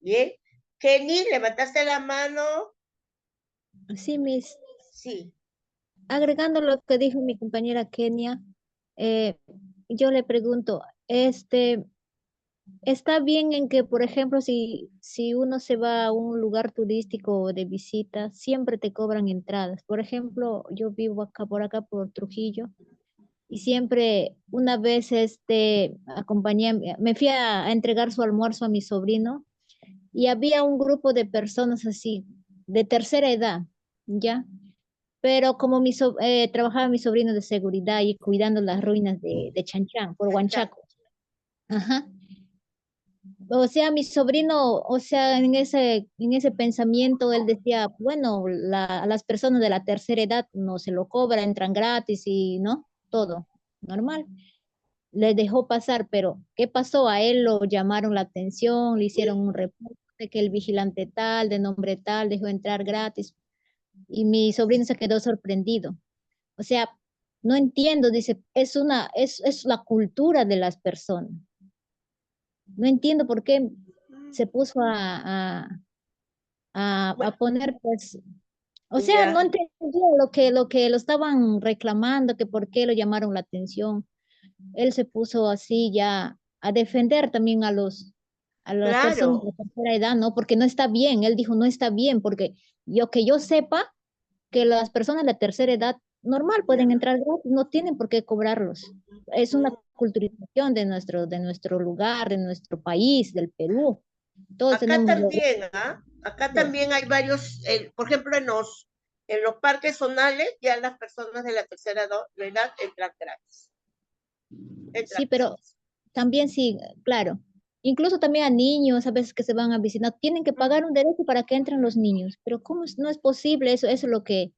Bien. Kenny, ¿levantaste la mano? Sí, Miss. Sí. Agregando lo que dijo mi compañera Kenia, eh, yo le pregunto, ¿está bien en que, por ejemplo, si uno se va a un lugar turístico de visita, siempre te cobran entradas? Por ejemplo, yo vivo por acá, por Trujillo, y siempre, una vez, acompañé, me fui a entregar su almuerzo a mi sobrino, y había un grupo de personas así, de tercera edad, ¿ya? Pero como trabajaba mi sobrino de seguridad y cuidando las ruinas de Chanchán, por Huanchaco. Ajá. O sea, mi sobrino, o sea, en ese pensamiento, él decía, bueno, a las personas de la tercera edad no se lo cobra, entran gratis y no, todo normal. Le dejó pasar, pero ¿qué pasó? A él lo llamaron la atención, le hicieron un reporte que el vigilante tal, de nombre tal, dejó entrar gratis y mi sobrino se quedó sorprendido. O sea, no entiendo, dice, es la cultura de las personas. No entiendo por qué se puso a poner, pues, o sea, no Ya. entendía lo que lo estaban reclamando, que por qué lo llamaron la atención. Él se puso así ya a defender también a las personas Claro. de tercera edad, ¿no? Porque no está bien. Él dijo, no está bien, porque que yo sepa que las personas de la tercera edad normal pueden entrar gratis, no tienen por qué cobrarlos. Es una culturización de nuestro lugar, de nuestro país, del Perú. Todos Acá tenemos también, ¿ah? Acá también hay varios, por ejemplo, en los parques zonales, ya las personas de la tercera edad entran gratis. Entran sí, pero gratis. también sí, claro. Incluso también a niños, a veces que se van a visitar, tienen que pagar un derecho para que entren los niños. Pero no es posible? Eso es lo que ahí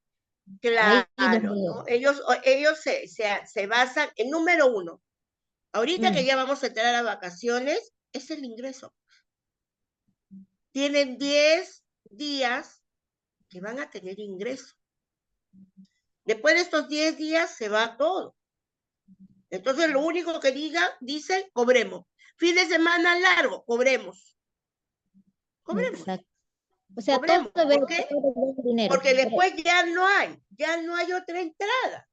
Claro, donde... ¿no? Ellos se basan en número uno. Ahorita que Mm, ya vamos a entrar a vacaciones, es el ingreso. Tienen 10 días que van a tener ingreso. Después de estos 10 días se va todo. Entonces, lo único que dicen, cobremos. Fin de semana largo, cobremos. Cobremos, exacto. O sea, cobremos. ¿Por qué? todo es dinero. Porque después ya no hay otra entrada,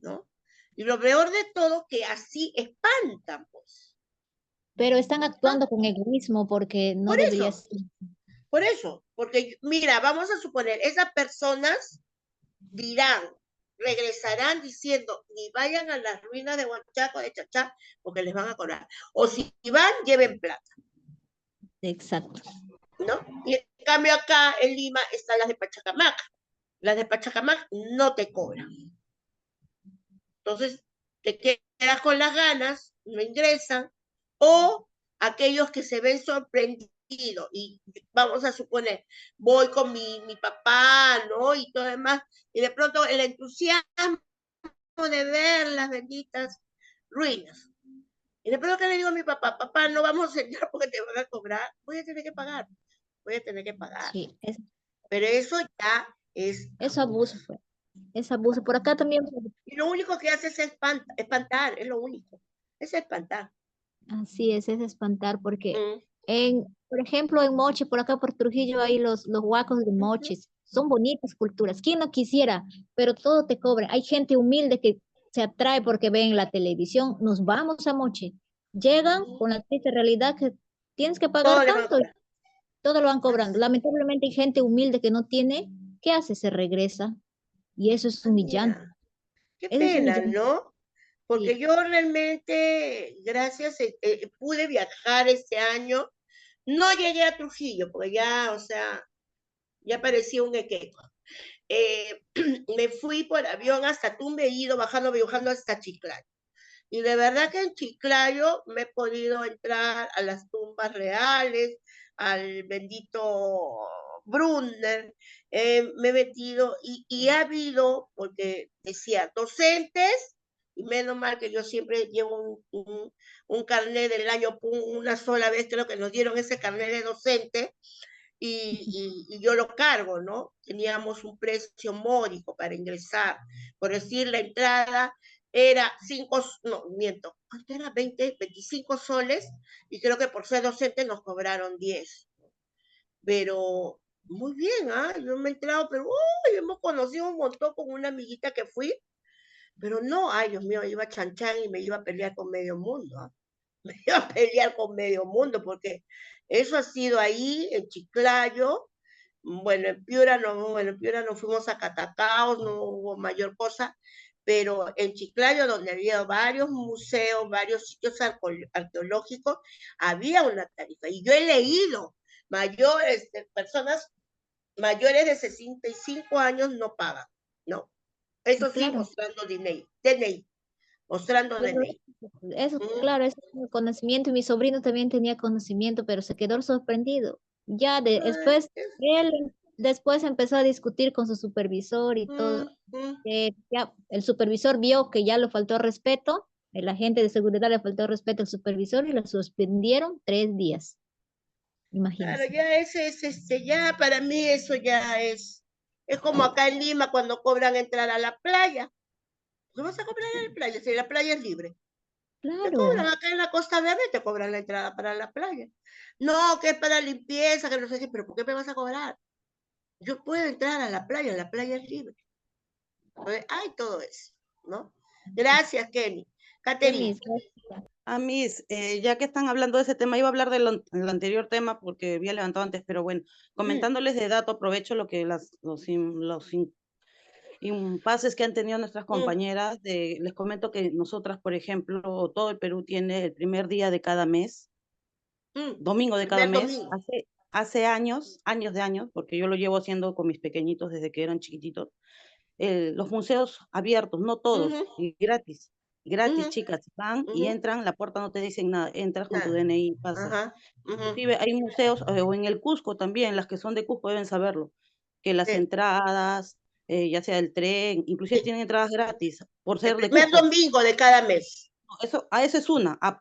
¿no? Y lo peor de todo, que así espantan, pues. Pero están ¿No? actuando con egoísmo porque no Por debería eso, ser. porque mira, vamos a suponer, esas personas dirán, regresarán diciendo, ni vayan a las ruinas de Huanchaco, de Chachá, porque les van a cobrar. O si van, lleven plata, Exacto. ¿no? Y en cambio acá en Lima están las de Pachacamac. Las de Pachacamac no te cobran. Entonces, te quedas con las ganas, no ingresan, o aquellos que se ven sorprendidos, y vamos a suponer, voy con mi papá, ¿no? Y todo demás, y de pronto el entusiasmo de ver las benditas ruinas. Y de pronto que le digo a mi papá, papá, no vamos a entrar porque te van a cobrar, voy a tener que pagar, voy a tener que pagar. Sí, Pero eso ya es es abuso, pues. Es abuso. Por acá también, y lo único que hace es espantar, es lo único. Es espantar. así es espantar porque Mm. por ejemplo, en Moche, por acá por Trujillo, hay los huacos de Moches. Son bonitas culturas. ¿Quién no quisiera? Pero todo te cobra. Hay gente humilde que se atrae porque ve en la televisión. Nos vamos a Moche. Llegan con la triste realidad que tienes que Todo pagar le van a tanto. cobrar. Todo lo van cobrando. Lamentablemente hay gente humilde que no tiene. ¿Qué hace? Se regresa. Y eso es Ah, humillante. mira, qué Eso es pena, humillante. ¿no? Porque Sí. yo realmente, gracias, pude viajar este año. No llegué a Trujillo, porque ya, o sea, ya parecía un equeco. Me fui por avión hasta Tumbe, he ido bajando, viajando hasta Chiclayo. Y de verdad que en Chiclayo me he podido entrar a las tumbas reales, al bendito Brunner, me he metido y ha habido, porque decía, docentes, y menos mal que yo siempre llevo un carnet del año, una sola vez creo que nos dieron ese carnet de docente, y yo lo cargo, ¿no? Teníamos un precio módico para ingresar, por decir, la entrada era 5, no, miento, ¿cuánto era? 20, 25 soles, y creo que por ser docente nos cobraron 10. Pero muy bien, ¿ah? Yo me he entrado, pero uy, hemos conocido un montón con una amiguita que fui, pero no, ay, Dios mío, iba a Chan y me iba a pelear con medio mundo, ¿ah? Me iba a pelear con medio mundo, porque eso ha sido ahí, en Chiclayo. Bueno, en Piura no fuimos a Catacaos, no hubo mayor cosa, pero en Chiclayo, donde había varios museos, varios sitios arqueológicos, había una tarifa. Y yo he leído, personas mayores de 65 años no pagan, ¿no? Eso sí, Claro. mostrando DNI, mostrando Claro, DNI. eso, ¿Mm? claro, eso es conocimiento. Y mi sobrino también tenía conocimiento, pero se quedó sorprendido. Después, él después empezó a discutir con su supervisor y todo. Ya, el supervisor vio que ya le faltó respeto, el agente de seguridad le faltó respeto al supervisor y lo suspendieron 3 días. Claro, Imagínense. ya ya para mí eso ya es como acá en Lima cuando cobran entrar a la playa. ¿Qué vas a cobrar en la playa? Si la playa es libre. Te cobran Claro, acá en la Costa Verde, te cobran la entrada para la playa. No, que es para limpieza, que no sé qué, pero ¿por qué me vas a cobrar? Yo puedo entrar a la playa es libre. Entonces, hay todo eso, ¿no? Gracias, Kenny. Catherine, Denis, gracias. Ya que están hablando de ese tema, iba a hablar del anterior tema porque había levantado antes, pero bueno, comentándoles de dato, aprovecho lo que los impases que han tenido nuestras compañeras. Les comento que nosotras, por ejemplo, todo el Perú tiene el primer día de cada mes, domingo de cada Primer mes, domingo. hace años, porque yo lo llevo haciendo con mis pequeñitos desde que eran chiquititos, los museos abiertos, no todos, Ujú, y gratis, ujú, chicas, van y ujú. entran, la puerta no te dicen nada, entras con tu Nada. DNI, pasas. Ajá. Ujú. Inclusive hay museos, o en el Cusco también, las que son de Cusco deben saberlo, que las Sí. entradas, ya sea el tren, inclusive tienen entradas gratis por El ser de primer Cusco. domingo de cada mes. Esa es una. Ah,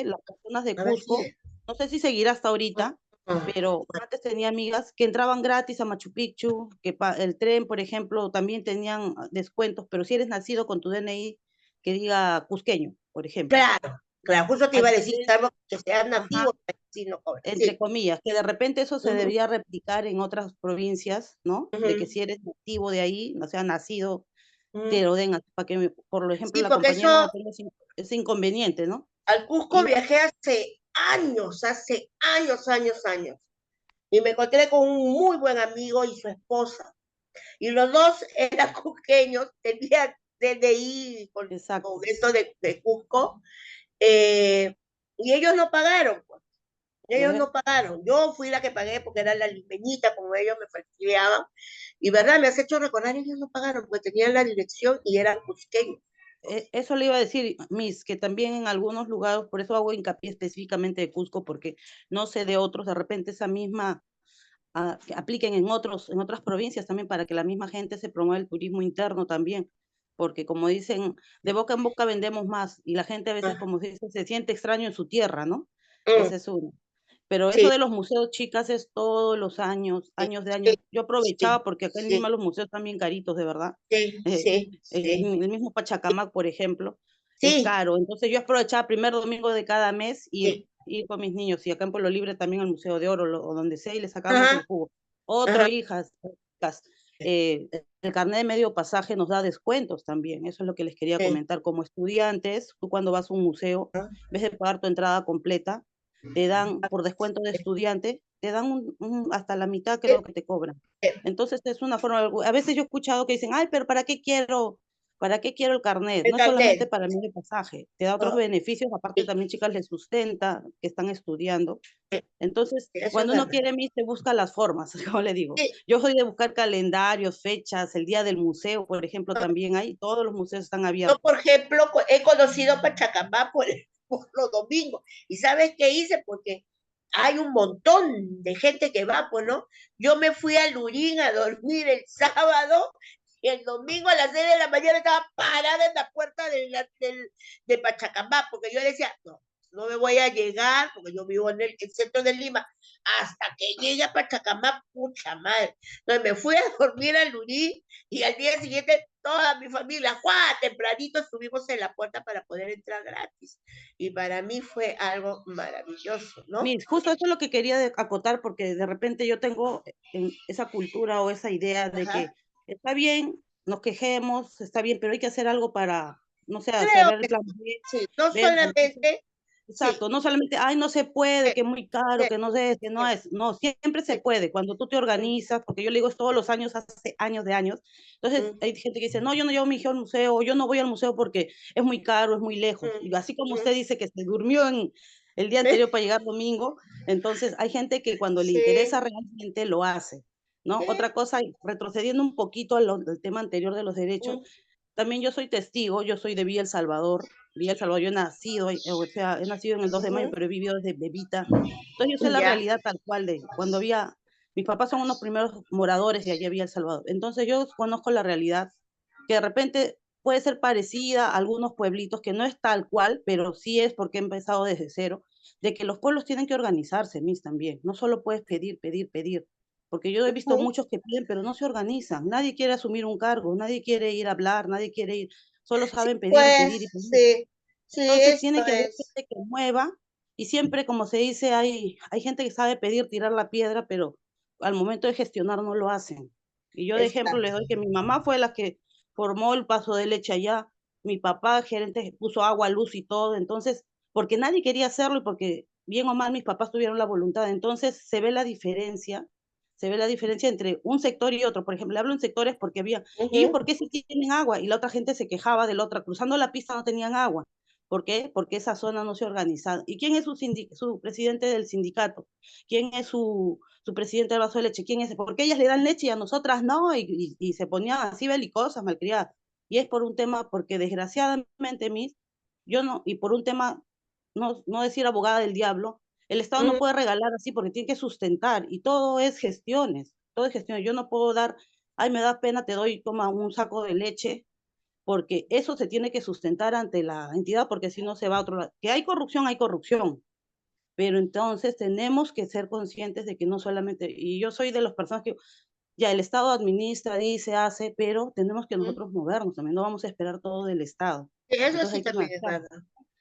Las personas de a ver si Cusco, es. no sé si seguirá hasta ahorita, pero antes tenía amigas que entraban gratis a Machu Picchu, el tren, por ejemplo, también tenían descuentos, pero si eres nacido con tu DNI que diga cusqueño, por ejemplo. Claro, claro, justo te A iba a decir, diferencia, salvo que seas ajá, nativo, si no cobras. entre Sí. comillas, que de repente eso se Ujú, debería replicar en otras provincias, ¿no? De que ujú, si eres nativo de ahí, o sea, nacido, te ujú. lo den, para que, por ejemplo, Sí, la porque compañera no eso, tenga ese inconveniente, ¿no? al Cusco Y viajé hace años. Y me encontré con un muy buen amigo y su esposa. Y los dos eran cusqueños, tenían DNI con exacto. esto de Cusco. eh, y ellos no pagaron, pues. Ya Ellos ves. no pagaron. Yo fui la que pagué porque era la limeñita, como ellos me fastidiaban. Y verdad, me has hecho recordar, ellos no pagaron porque tenían la dirección y eran cusqueños. Eso le iba a decir, Miss, que también en algunos lugares, por eso hago hincapié específicamente de Cusco, porque no sé de otros, de repente esa misma que apliquen en otras provincias también para que la misma gente se promueva el turismo interno también, porque como dicen, de boca en boca vendemos más y la gente a veces, Ah, como se dice, se siente extraño en su tierra, ¿no? mm, Ese es uno. Pero eso sí, de los museos, chicas, es todos los años, sí, años de sí, años. Yo sí, aprovechaba porque acá en sí, Lima los museos están bien caritos, de verdad. sí, Eh, sí, sí, el mismo Pachacamac, por ejemplo, es sí, caro. Entonces yo aprovechaba primer domingo de cada mes sí. ir con mis niños y acá en Pueblo Libre también al Museo de Oro o donde sea y le sacamos el Ajá, jugo. Otro, ajá. hijas, el carnet de medio pasaje nos da descuentos también. Eso es lo que les quería Sí, comentar. Como estudiantes, tú cuando vas a un museo, ajá, en vez de pagar tu entrada completa, te dan, por descuento de estudiante, te dan hasta la mitad que sí, lo que te cobran. sí. Entonces es una forma, a veces yo he escuchado que dicen, ay, pero ¿para qué quiero el carnet? El No es solamente carnet. para el medio pasaje, te da otros Ah, beneficios, aparte sí, también chicas les sustenta, que están estudiando. sí, Entonces, eso es cuando uno verdad. quiere, se busca las formas, como le digo. Sí, Yo soy de buscar calendarios, fechas, el día del museo, por ejemplo, ah, también hay, todos los museos están yo, abiertos. por ejemplo, he conocido Pachacamá por los domingos. ¿Y sabes qué hice? Porque hay un montón de gente que va, pues, ¿no? Yo me fui a Lurín a dormir el sábado y el domingo a las 6 de la mañana estaba parada en la puerta de Pachacamá, porque yo decía, no me voy a llegar, porque yo vivo en el centro de Lima, hasta que llegue a Pachacamá, pucha madre. Entonces me fui a dormir a Lurín y al día siguiente toda mi familia, ¡juá! Tempranito estuvimos en la puerta para poder entrar gratis. Y para mí fue algo maravilloso, ¿no? Justo eso es lo que quería acotar, porque de repente yo tengo esa cultura o esa idea de Ajá. que está bien, nos quejemos, está bien, pero hay que hacer algo para, no sé, hacer Creo ver el que plan B, sí, no ver, entonces, solamente, sí, exacto, no solamente, ay, no se puede, sí, que es muy caro, sí, que no sé, que no sí, es, no, siempre se sí. puede, cuando tú te organizas, porque yo le digo es todos los años, hace años de años, entonces Mm, hay gente que dice, no, yo no llevo a mi hijo al museo, o yo no voy al museo porque es muy caro, es muy lejos, mm, y así como mm, usted dice que se durmió en el día sí, anterior para llegar domingo, entonces hay gente que cuando le sí, interesa realmente lo hace, ¿no? sí, Otra cosa, retrocediendo un poquito al tema anterior de los derechos, mm, también yo soy testigo, yo soy de Villa El Salvador. Villa El Salvador, yo he nacido, o sea, he nacido en el 2 de mayo, ujú, pero he vivido desde bebita. Entonces yo sé la ya, realidad tal cual de cuando mis papás son unos primeros moradores de allí, Villa El Salvador. Entonces yo conozco la realidad, que de repente puede ser parecida a algunos pueblitos, que no es tal cual, pero sí es porque he empezado desde cero, de que los pueblos tienen que organizarse, mis también. No solo puedes pedir, pedir, pedir. Porque yo he visto ujú. muchos que piden, pero no se organizan. Nadie quiere asumir un cargo, nadie quiere ir a hablar, nadie quiere ir, solo Sí, saben pedir y pedir y pues, pedir. sí, sí, Entonces esto tiene que haber es, gente que mueva y siempre, como se dice, hay gente que sabe pedir, tirar la piedra, pero al momento de gestionar no lo hacen. Y yo de ejemplo les exacto. doy que mi mamá fue la que formó el paso de leche allá mi papá, gerente, puso agua, luz y todo, entonces, porque nadie quería hacerlo y porque bien o mal mis papás tuvieron la voluntad, entonces se ve la diferencia entre un sector y otro. Por ejemplo, le hablo en sectores porque había, ¿y ellos por qué sí tienen agua? Y la otra gente se quejaba de la otra, cruzando la pista no tenían agua. ¿Por qué? Porque esa zona no se organiza. ¿Y quién es su presidente del sindicato? ¿Quién es su presidente del vaso de leche? ¿Quién es? Porque ellas le dan leche y a nosotras no, y se ponían así belicosas, malcriadas. Y es por un tema, porque desgraciadamente, yo no, y por un tema, no decir abogada del diablo, el Estado no puede regalar así porque tiene que sustentar, y todo es gestiones, todo es gestiones. Yo no puedo dar, ay, me da pena, te doy, toma un saco de leche, porque eso se tiene que sustentar ante la entidad, porque si no se va a otro lado. Que hay corrupción, pero entonces tenemos que ser conscientes de que no solamente, y yo soy de las personas que ya el Estado administra, dice, hace, pero tenemos que nosotros movernos también, no vamos a esperar todo del Estado. Eso Entonces sí hay que también es marchar. verdad.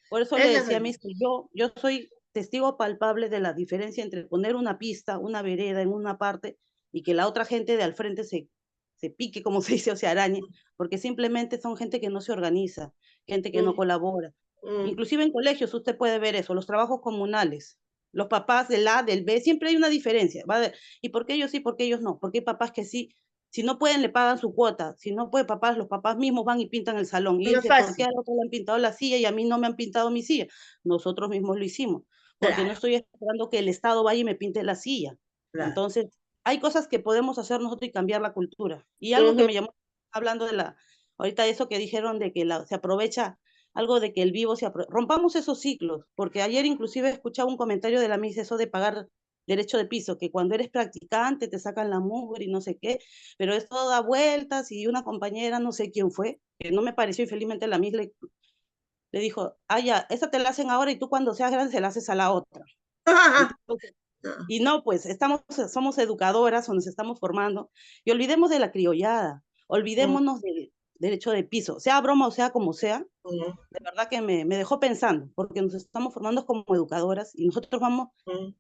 Por eso le Eso es decía a verdad. mí que yo soy testigo palpable de la diferencia entre poner una pista, una vereda en una parte y que la otra gente de al frente se pique, como se dice, o se arañe, porque simplemente son gente que no se organiza, gente que no colabora. Inclusive en colegios usted puede ver eso, los trabajos comunales, los papás del A, del B, siempre hay una diferencia. ¿Y por qué ellos sí, por qué ellos no? Porque hay papás que sí, si no pueden, le pagan su cuota. Si no puede, los papás mismos van y pintan el salón. Y No es dice, ¿por qué fácil. al otro le han pintado la silla y a mí no me han pintado mi silla? Nosotros mismos lo hicimos, porque no Claro, estoy esperando que el Estado vaya y me pinte la silla. claro. Entonces, hay cosas que podemos hacer nosotros y cambiar la cultura. Y algo que me llamó, hablando de ahorita eso que dijeron de que se aprovecha algo de que el vivo rompamos esos ciclos, porque ayer inclusive escuchaba un comentario de la Miss, eso de pagar derecho de piso, que cuando eres practicante te sacan la mugre y no sé qué, pero esto da vueltas y una compañera, no sé quién fue, que no me pareció y felizmente la Miss le dijo, ah, ya, esa te la hacen ahora y tú cuando seas grande se la haces a la otra. Entonces, y no, pues somos educadoras o nos estamos formando y olvidemos de la criollada, olvidémonos del derecho de piso, sea broma o sea como sea, de verdad que me dejó pensando, porque nos estamos formando como educadoras y nosotros vamos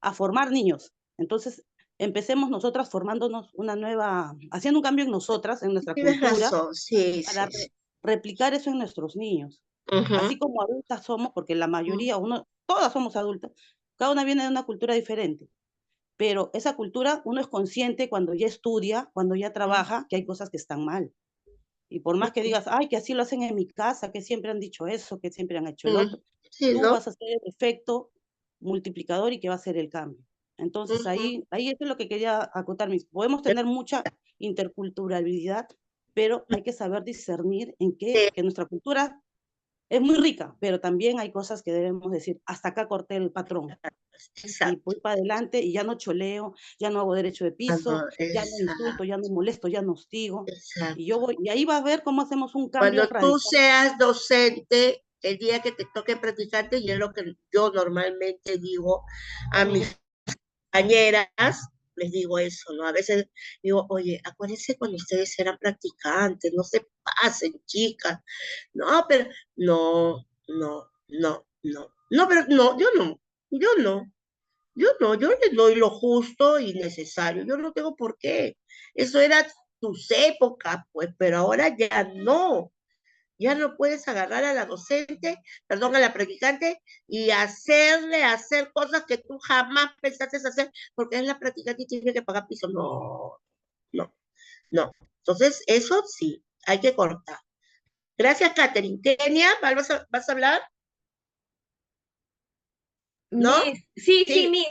a formar niños. Entonces, empecemos nosotras formándonos haciendo un cambio en nosotras, en nuestra Tienes cultura, razón, sí, para sí, sí. replicar eso en nuestros niños. Así como adultas somos, porque la mayoría, todas somos adultas, cada una viene de una cultura diferente, pero esa cultura uno es consciente cuando ya estudia, cuando ya trabaja, que hay cosas que están mal. Y por más que digas, ay, que así lo hacen en mi casa, que siempre han dicho eso, que siempre han hecho el otro, Sí, tú ¿no? vas a ser el efecto multiplicador y que va a ser el cambio. Entonces ahí eso es lo que quería acotar. Podemos tener mucha interculturalidad, pero hay que saber discernir que nuestra cultura es muy rica, pero también hay cosas que debemos decir, hasta acá corté el patrón. Y Exacto. voy para adelante y ya no choleo, ya no hago derecho de piso, ya no insulto, ya no molesto, ya no hostigo. Y yo voy, y ahí va a ver cómo hacemos un cambio Cuando tú radical. seas docente, el día que te toque practicante, y es lo que yo normalmente digo a mis compañeras, les digo eso, ¿no? A veces digo, oye, acuérdense cuando ustedes eran practicantes, no se pasen, chicas. No, pero no, pero no, yo no, yo les doy lo justo y necesario, yo no tengo por qué. Eso era tus épocas, pues, pero ahora ya no. Ya no puedes agarrar a la docente, perdón, a la practicante y hacerle hacer cosas que tú jamás pensaste hacer porque es la practicante y tiene que pagar piso. No, no, no. Entonces, eso sí, hay que cortar. Gracias, Catherine. Kenia, ¿vas a hablar? ¿No? Sí, Sí. Miss,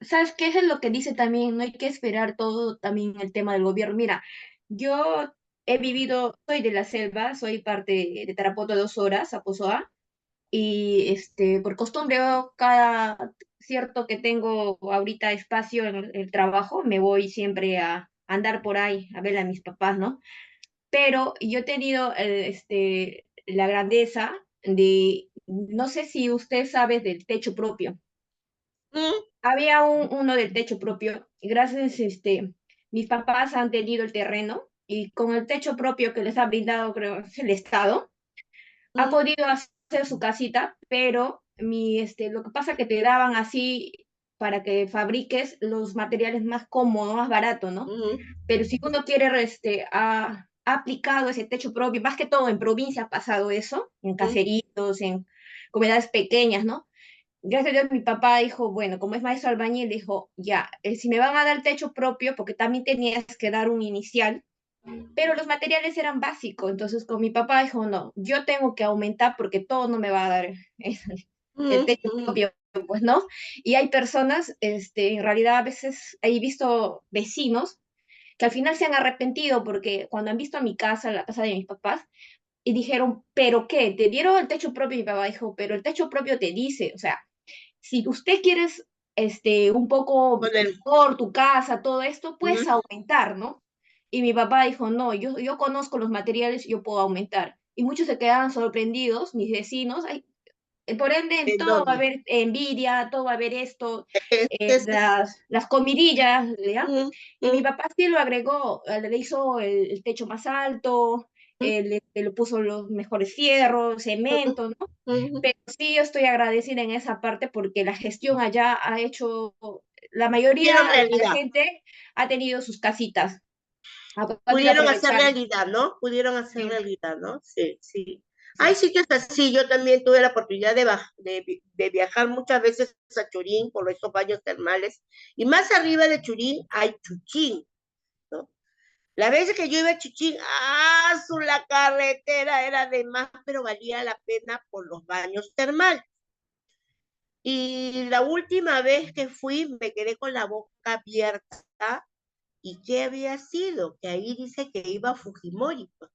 ¿sabes qué es lo que dice también? No hay que esperar todo también el tema del gobierno. Mira, yo he vivido, soy de la selva, soy parte de Tarapoto 2 horas, Aposoa, y por costumbre, cada cierto que tengo ahorita espacio en el trabajo, me voy siempre a andar por ahí, a ver a mis papás, ¿no? Pero yo he tenido la grandeza de, no sé si usted sabe del techo propio. Había uno del techo propio, y gracias, mis papás han tenido el terreno, y con el techo propio que les ha brindado, creo, el Estado, ha podido hacer su casita, pero lo que pasa es que te daban así para que fabriques los materiales más cómodos, más baratos, ¿no? Pero si uno quiere aplicado ese techo propio, más que todo en provincia ha pasado eso, en caseritos, en comunidades pequeñas, ¿no? Gracias a Dios mi papá dijo, bueno, como es maestro albañil, dijo, ya, si me van a dar techo propio, porque también tenías que dar un inicial, pero los materiales eran básicos, entonces con mi papá dijo, no, yo tengo que aumentar porque todo no me va a dar el techo propio, pues, ¿no? Y hay personas, en realidad a veces he visto vecinos que al final se han arrepentido porque cuando han visto a mi casa, la casa de mis papás, y dijeron, ¿pero qué? ¿Te dieron el techo propio? Y mi papá dijo, pero el techo propio te dice, o sea, si usted quieres un poco Con el, mejor tu casa, todo esto, puedes ujú. aumentar, ¿no? Y mi papá dijo, no, yo conozco los materiales, yo puedo aumentar. Y muchos se quedaban sorprendidos, mis vecinos, ay, por ende, en ¿En todo va a dónde? haber envidia, todo va a haber esto, Es, las comidillas, ¿ya? ujú, Y mi ujú, papá sí lo agregó, le hizo el techo más alto, le puso los mejores fierros, cemento, ¿no? ujú. Pero sí yo estoy agradecida en esa parte porque la gestión allá ha hecho, la mayoría Pudieron de la realidad, gente ha tenido sus casitas, ha podido pudieron hacer aprovechar. realidad, ¿no? Pudieron hacer Sí, realidad, ¿no? Sí, sí. Hay sí. sitios así, yo también tuve la oportunidad de viajar muchas veces a Churín por estos baños termales, y más arriba de Churín hay Chuchín, ¿no? La vez que yo iba a Chuchín, la carretera era de más, pero valía la pena por los baños termales. Y la última vez que fui me quedé con la boca abierta. ¿Y qué había sido? Que ahí dice que iba Fujimori pues,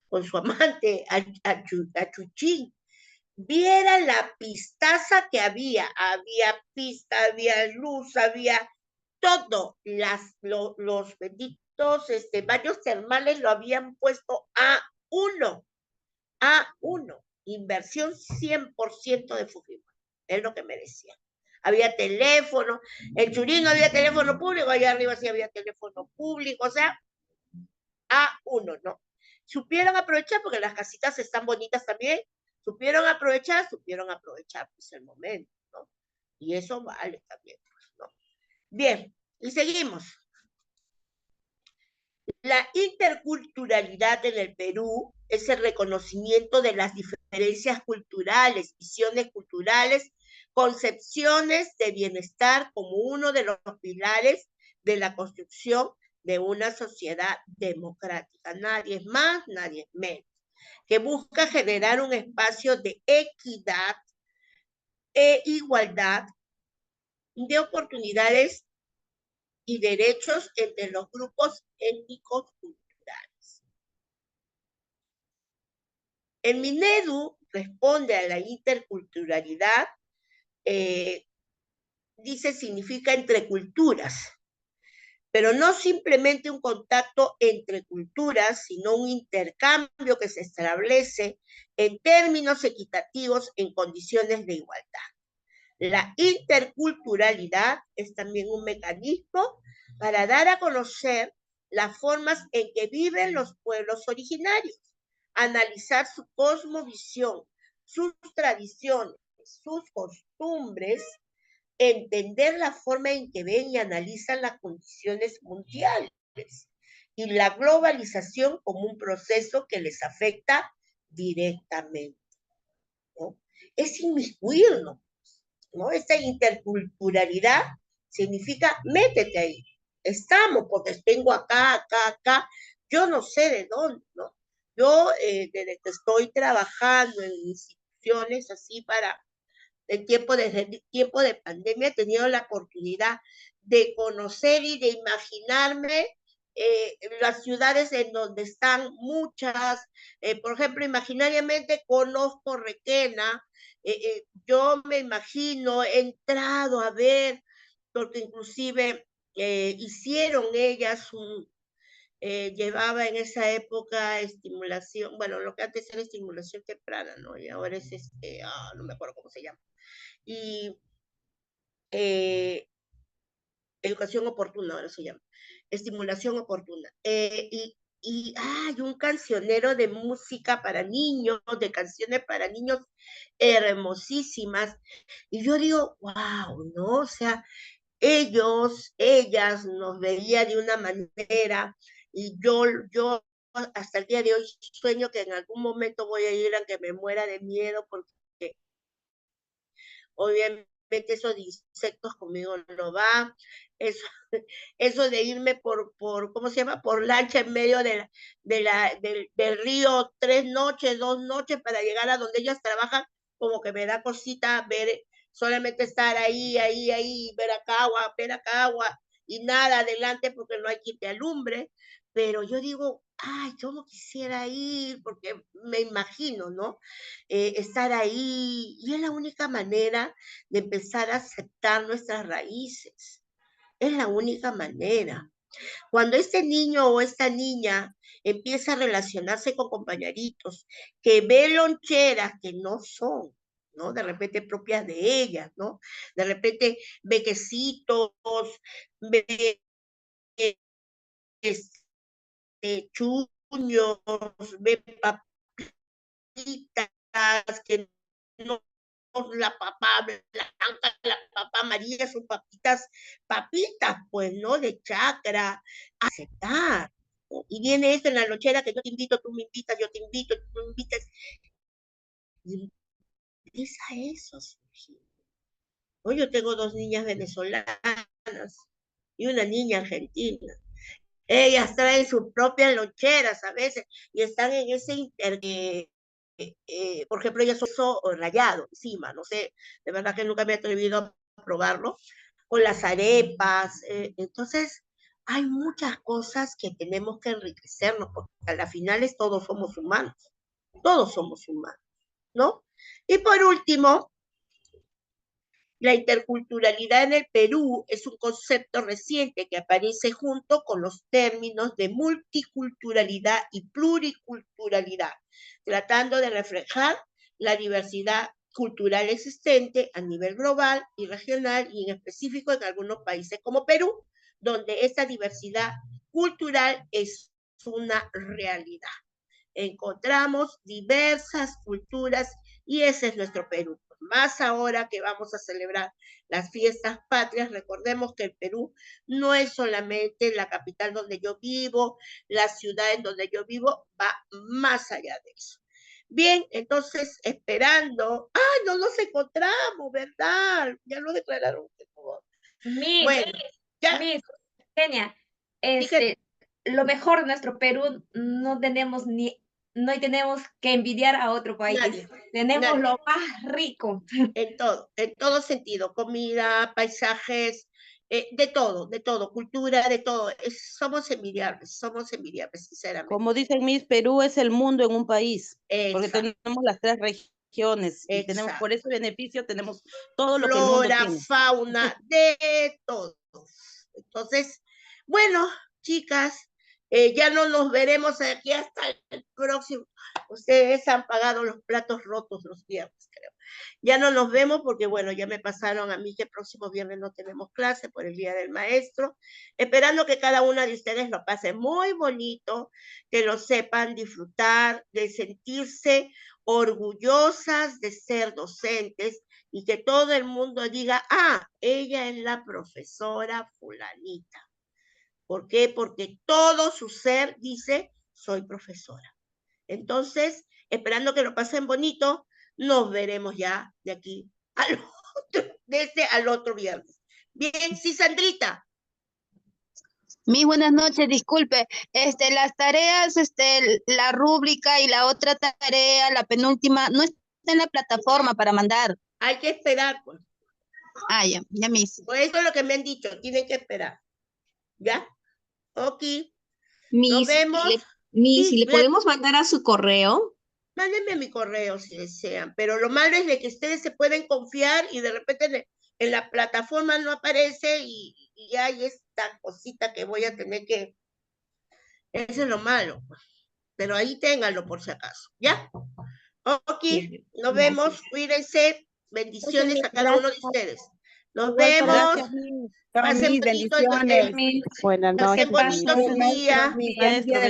con su amante a Chuchín. Viera la pistaza que había pista, había luz, había todo. Los benditos baños termales lo habían puesto a uno, inversión 100% de Fujimori, es lo que me decía. Había teléfono, en Churín no había teléfono público, allá arriba sí había teléfono público, o sea, a uno, ¿no? Supieron aprovechar, porque las casitas están bonitas también, supieron aprovechar pues el momento, ¿no? Y eso vale también, pues, ¿no? Bien, y seguimos. La interculturalidad en el Perú es el reconocimiento de las diferencias culturales, visiones culturales, concepciones de bienestar como uno de los pilares de la construcción de una sociedad democrática. Nadie es más, nadie es menos, que busca generar un espacio de equidad e igualdad de oportunidades y derechos entre los grupos étnicos culturales. El Minedu responde a la interculturalidad, dice significa entre culturas, pero no simplemente un contacto entre culturas, sino un intercambio que se establece en términos equitativos en condiciones de igualdad. La interculturalidad es también un mecanismo para dar a conocer las formas en que viven los pueblos originarios, analizar su cosmovisión, sus tradiciones, sus costumbres, entender la forma en que ven y analizan las condiciones mundiales y la globalización como un proceso que les afecta directamente, ¿no? Es inmiscuirnos, ¿no? Esta interculturalidad significa métete ahí. Estamos, porque tengo acá, yo no sé de dónde, ¿no? Yo, desde que estoy trabajando en instituciones así desde el tiempo de pandemia, he tenido la oportunidad de conocer y de imaginarme las ciudades en donde están muchas, por ejemplo, imaginariamente conozco Requena, yo me imagino, he entrado a ver, porque inclusive hicieron ellas llevaba en esa época estimulación, bueno, lo que antes era estimulación temprana, ¿no? Y ahora es no me acuerdo cómo se llama. Y eh, educación oportuna, ahora se llama, estimulación oportuna. Y hay un cancionero de música para niños, de canciones para niños hermosísimas. Y yo digo, wow, ¿no? O sea, ellas nos veían de una manera Y yo hasta el día de hoy sueño que en algún momento voy a ir a que me muera de miedo, porque obviamente eso de insectos conmigo no va, eso, eso de irme ¿cómo se llama? Por lancha en medio del río 3 noches, 2 noches para llegar a donde ellas trabajan, como que me da cosita ver, solamente estar ahí, ver acá agua, y nada adelante porque no hay quien te alumbre, pero yo digo, ay, yo no quisiera ir, porque me imagino, ¿no? Estar ahí, y es la única manera de empezar a aceptar nuestras raíces. Es la única manera. Cuando este niño o esta niña empieza a relacionarse con compañeritos, que ve loncheras que no son, ¿no? De repente propias de ellas, ¿no? De repente ve quesitos, ve chuños, ve papitas que no la papa blanca, la papa amarilla, son papitas, pues, ¿no? De chacra, aceptar. ¿No? Y viene esto en la lonchera que yo te invito, tú me invitas, yo te invito, tú me invitas. Y empieza eso, Sergio. Hoy yo tengo 2 niñas venezolanas y una niña argentina. Ellas traen sus propias loncheras a veces y están en ese por ejemplo, ella hizo rayado encima, no sé, de verdad que nunca me he atrevido a probarlo, con las arepas, entonces hay muchas cosas que tenemos que enriquecernos, porque a las finales todos somos humanos, ¿no? Y por último, la interculturalidad en el Perú es un concepto reciente que aparece junto con los términos de multiculturalidad y pluriculturalidad, tratando de reflejar la diversidad cultural existente a nivel global y regional y en específico en algunos países como Perú, donde esta diversidad cultural es una realidad. Encontramos diversas culturas y ese es nuestro Perú. Más ahora que vamos a celebrar las fiestas patrias, recordemos que el Perú no es solamente la capital donde yo vivo, la ciudad en donde yo vivo, va más allá de eso. Bien, entonces, esperando, ¡ay, no nos encontramos, verdad! Ya lo declararon. Bueno, ya. Miss, Kenia, lo mejor de nuestro Perú no tenemos que envidiar a otro país. Tenemos lo más rico. En todo sentido, comida, paisajes, de todo, cultura, de todo. Somos envidiables, sinceramente. Como dicen Miss, Perú es el mundo en un país, porque tenemos las 3 regiones y tenemos, por ese beneficio tenemos todo lo que el mundo tiene. Flora, fauna, de todo. Entonces, bueno, chicas, ya no nos veremos aquí hasta el próximo. Ustedes han pagado los platos rotos los viernes, creo. Ya no nos vemos porque, bueno, ya me pasaron a mí que el próximo viernes no tenemos clase por el Día del Maestro. Esperando que cada una de ustedes lo pase muy bonito, que lo sepan disfrutar, de sentirse orgullosas de ser docentes y que todo el mundo diga, ah, ella es la profesora fulanita. ¿Por qué? Porque todo su ser dice, soy profesora. Entonces, esperando que lo pasen bonito, nos veremos ya de aquí al otro viernes. Bien, sí, Sandrita. Buenas noches, disculpe. Las tareas, la rúbrica y la otra tarea, la penúltima, no está en la plataforma para mandar. Hay que esperar, pues. Ah, ya me hice. Pues eso es lo que me han dicho, tienen que esperar. ¿Ya? Ok. Nos vemos. Si le podemos mandar a su correo. Mándenme a mi correo si desean, pero lo malo es de que ustedes se pueden confiar y de repente en la plataforma no aparece y hay esta cosita que voy a tener que... Eso es lo malo. Pero ahí ténganlo por si acaso, ¿ya? Ok, nos vemos, cuídense, bendiciones a cada uno de ustedes. Nos vemos. Gracias, bendiciones. Buenas noches. Pasen bonito su día.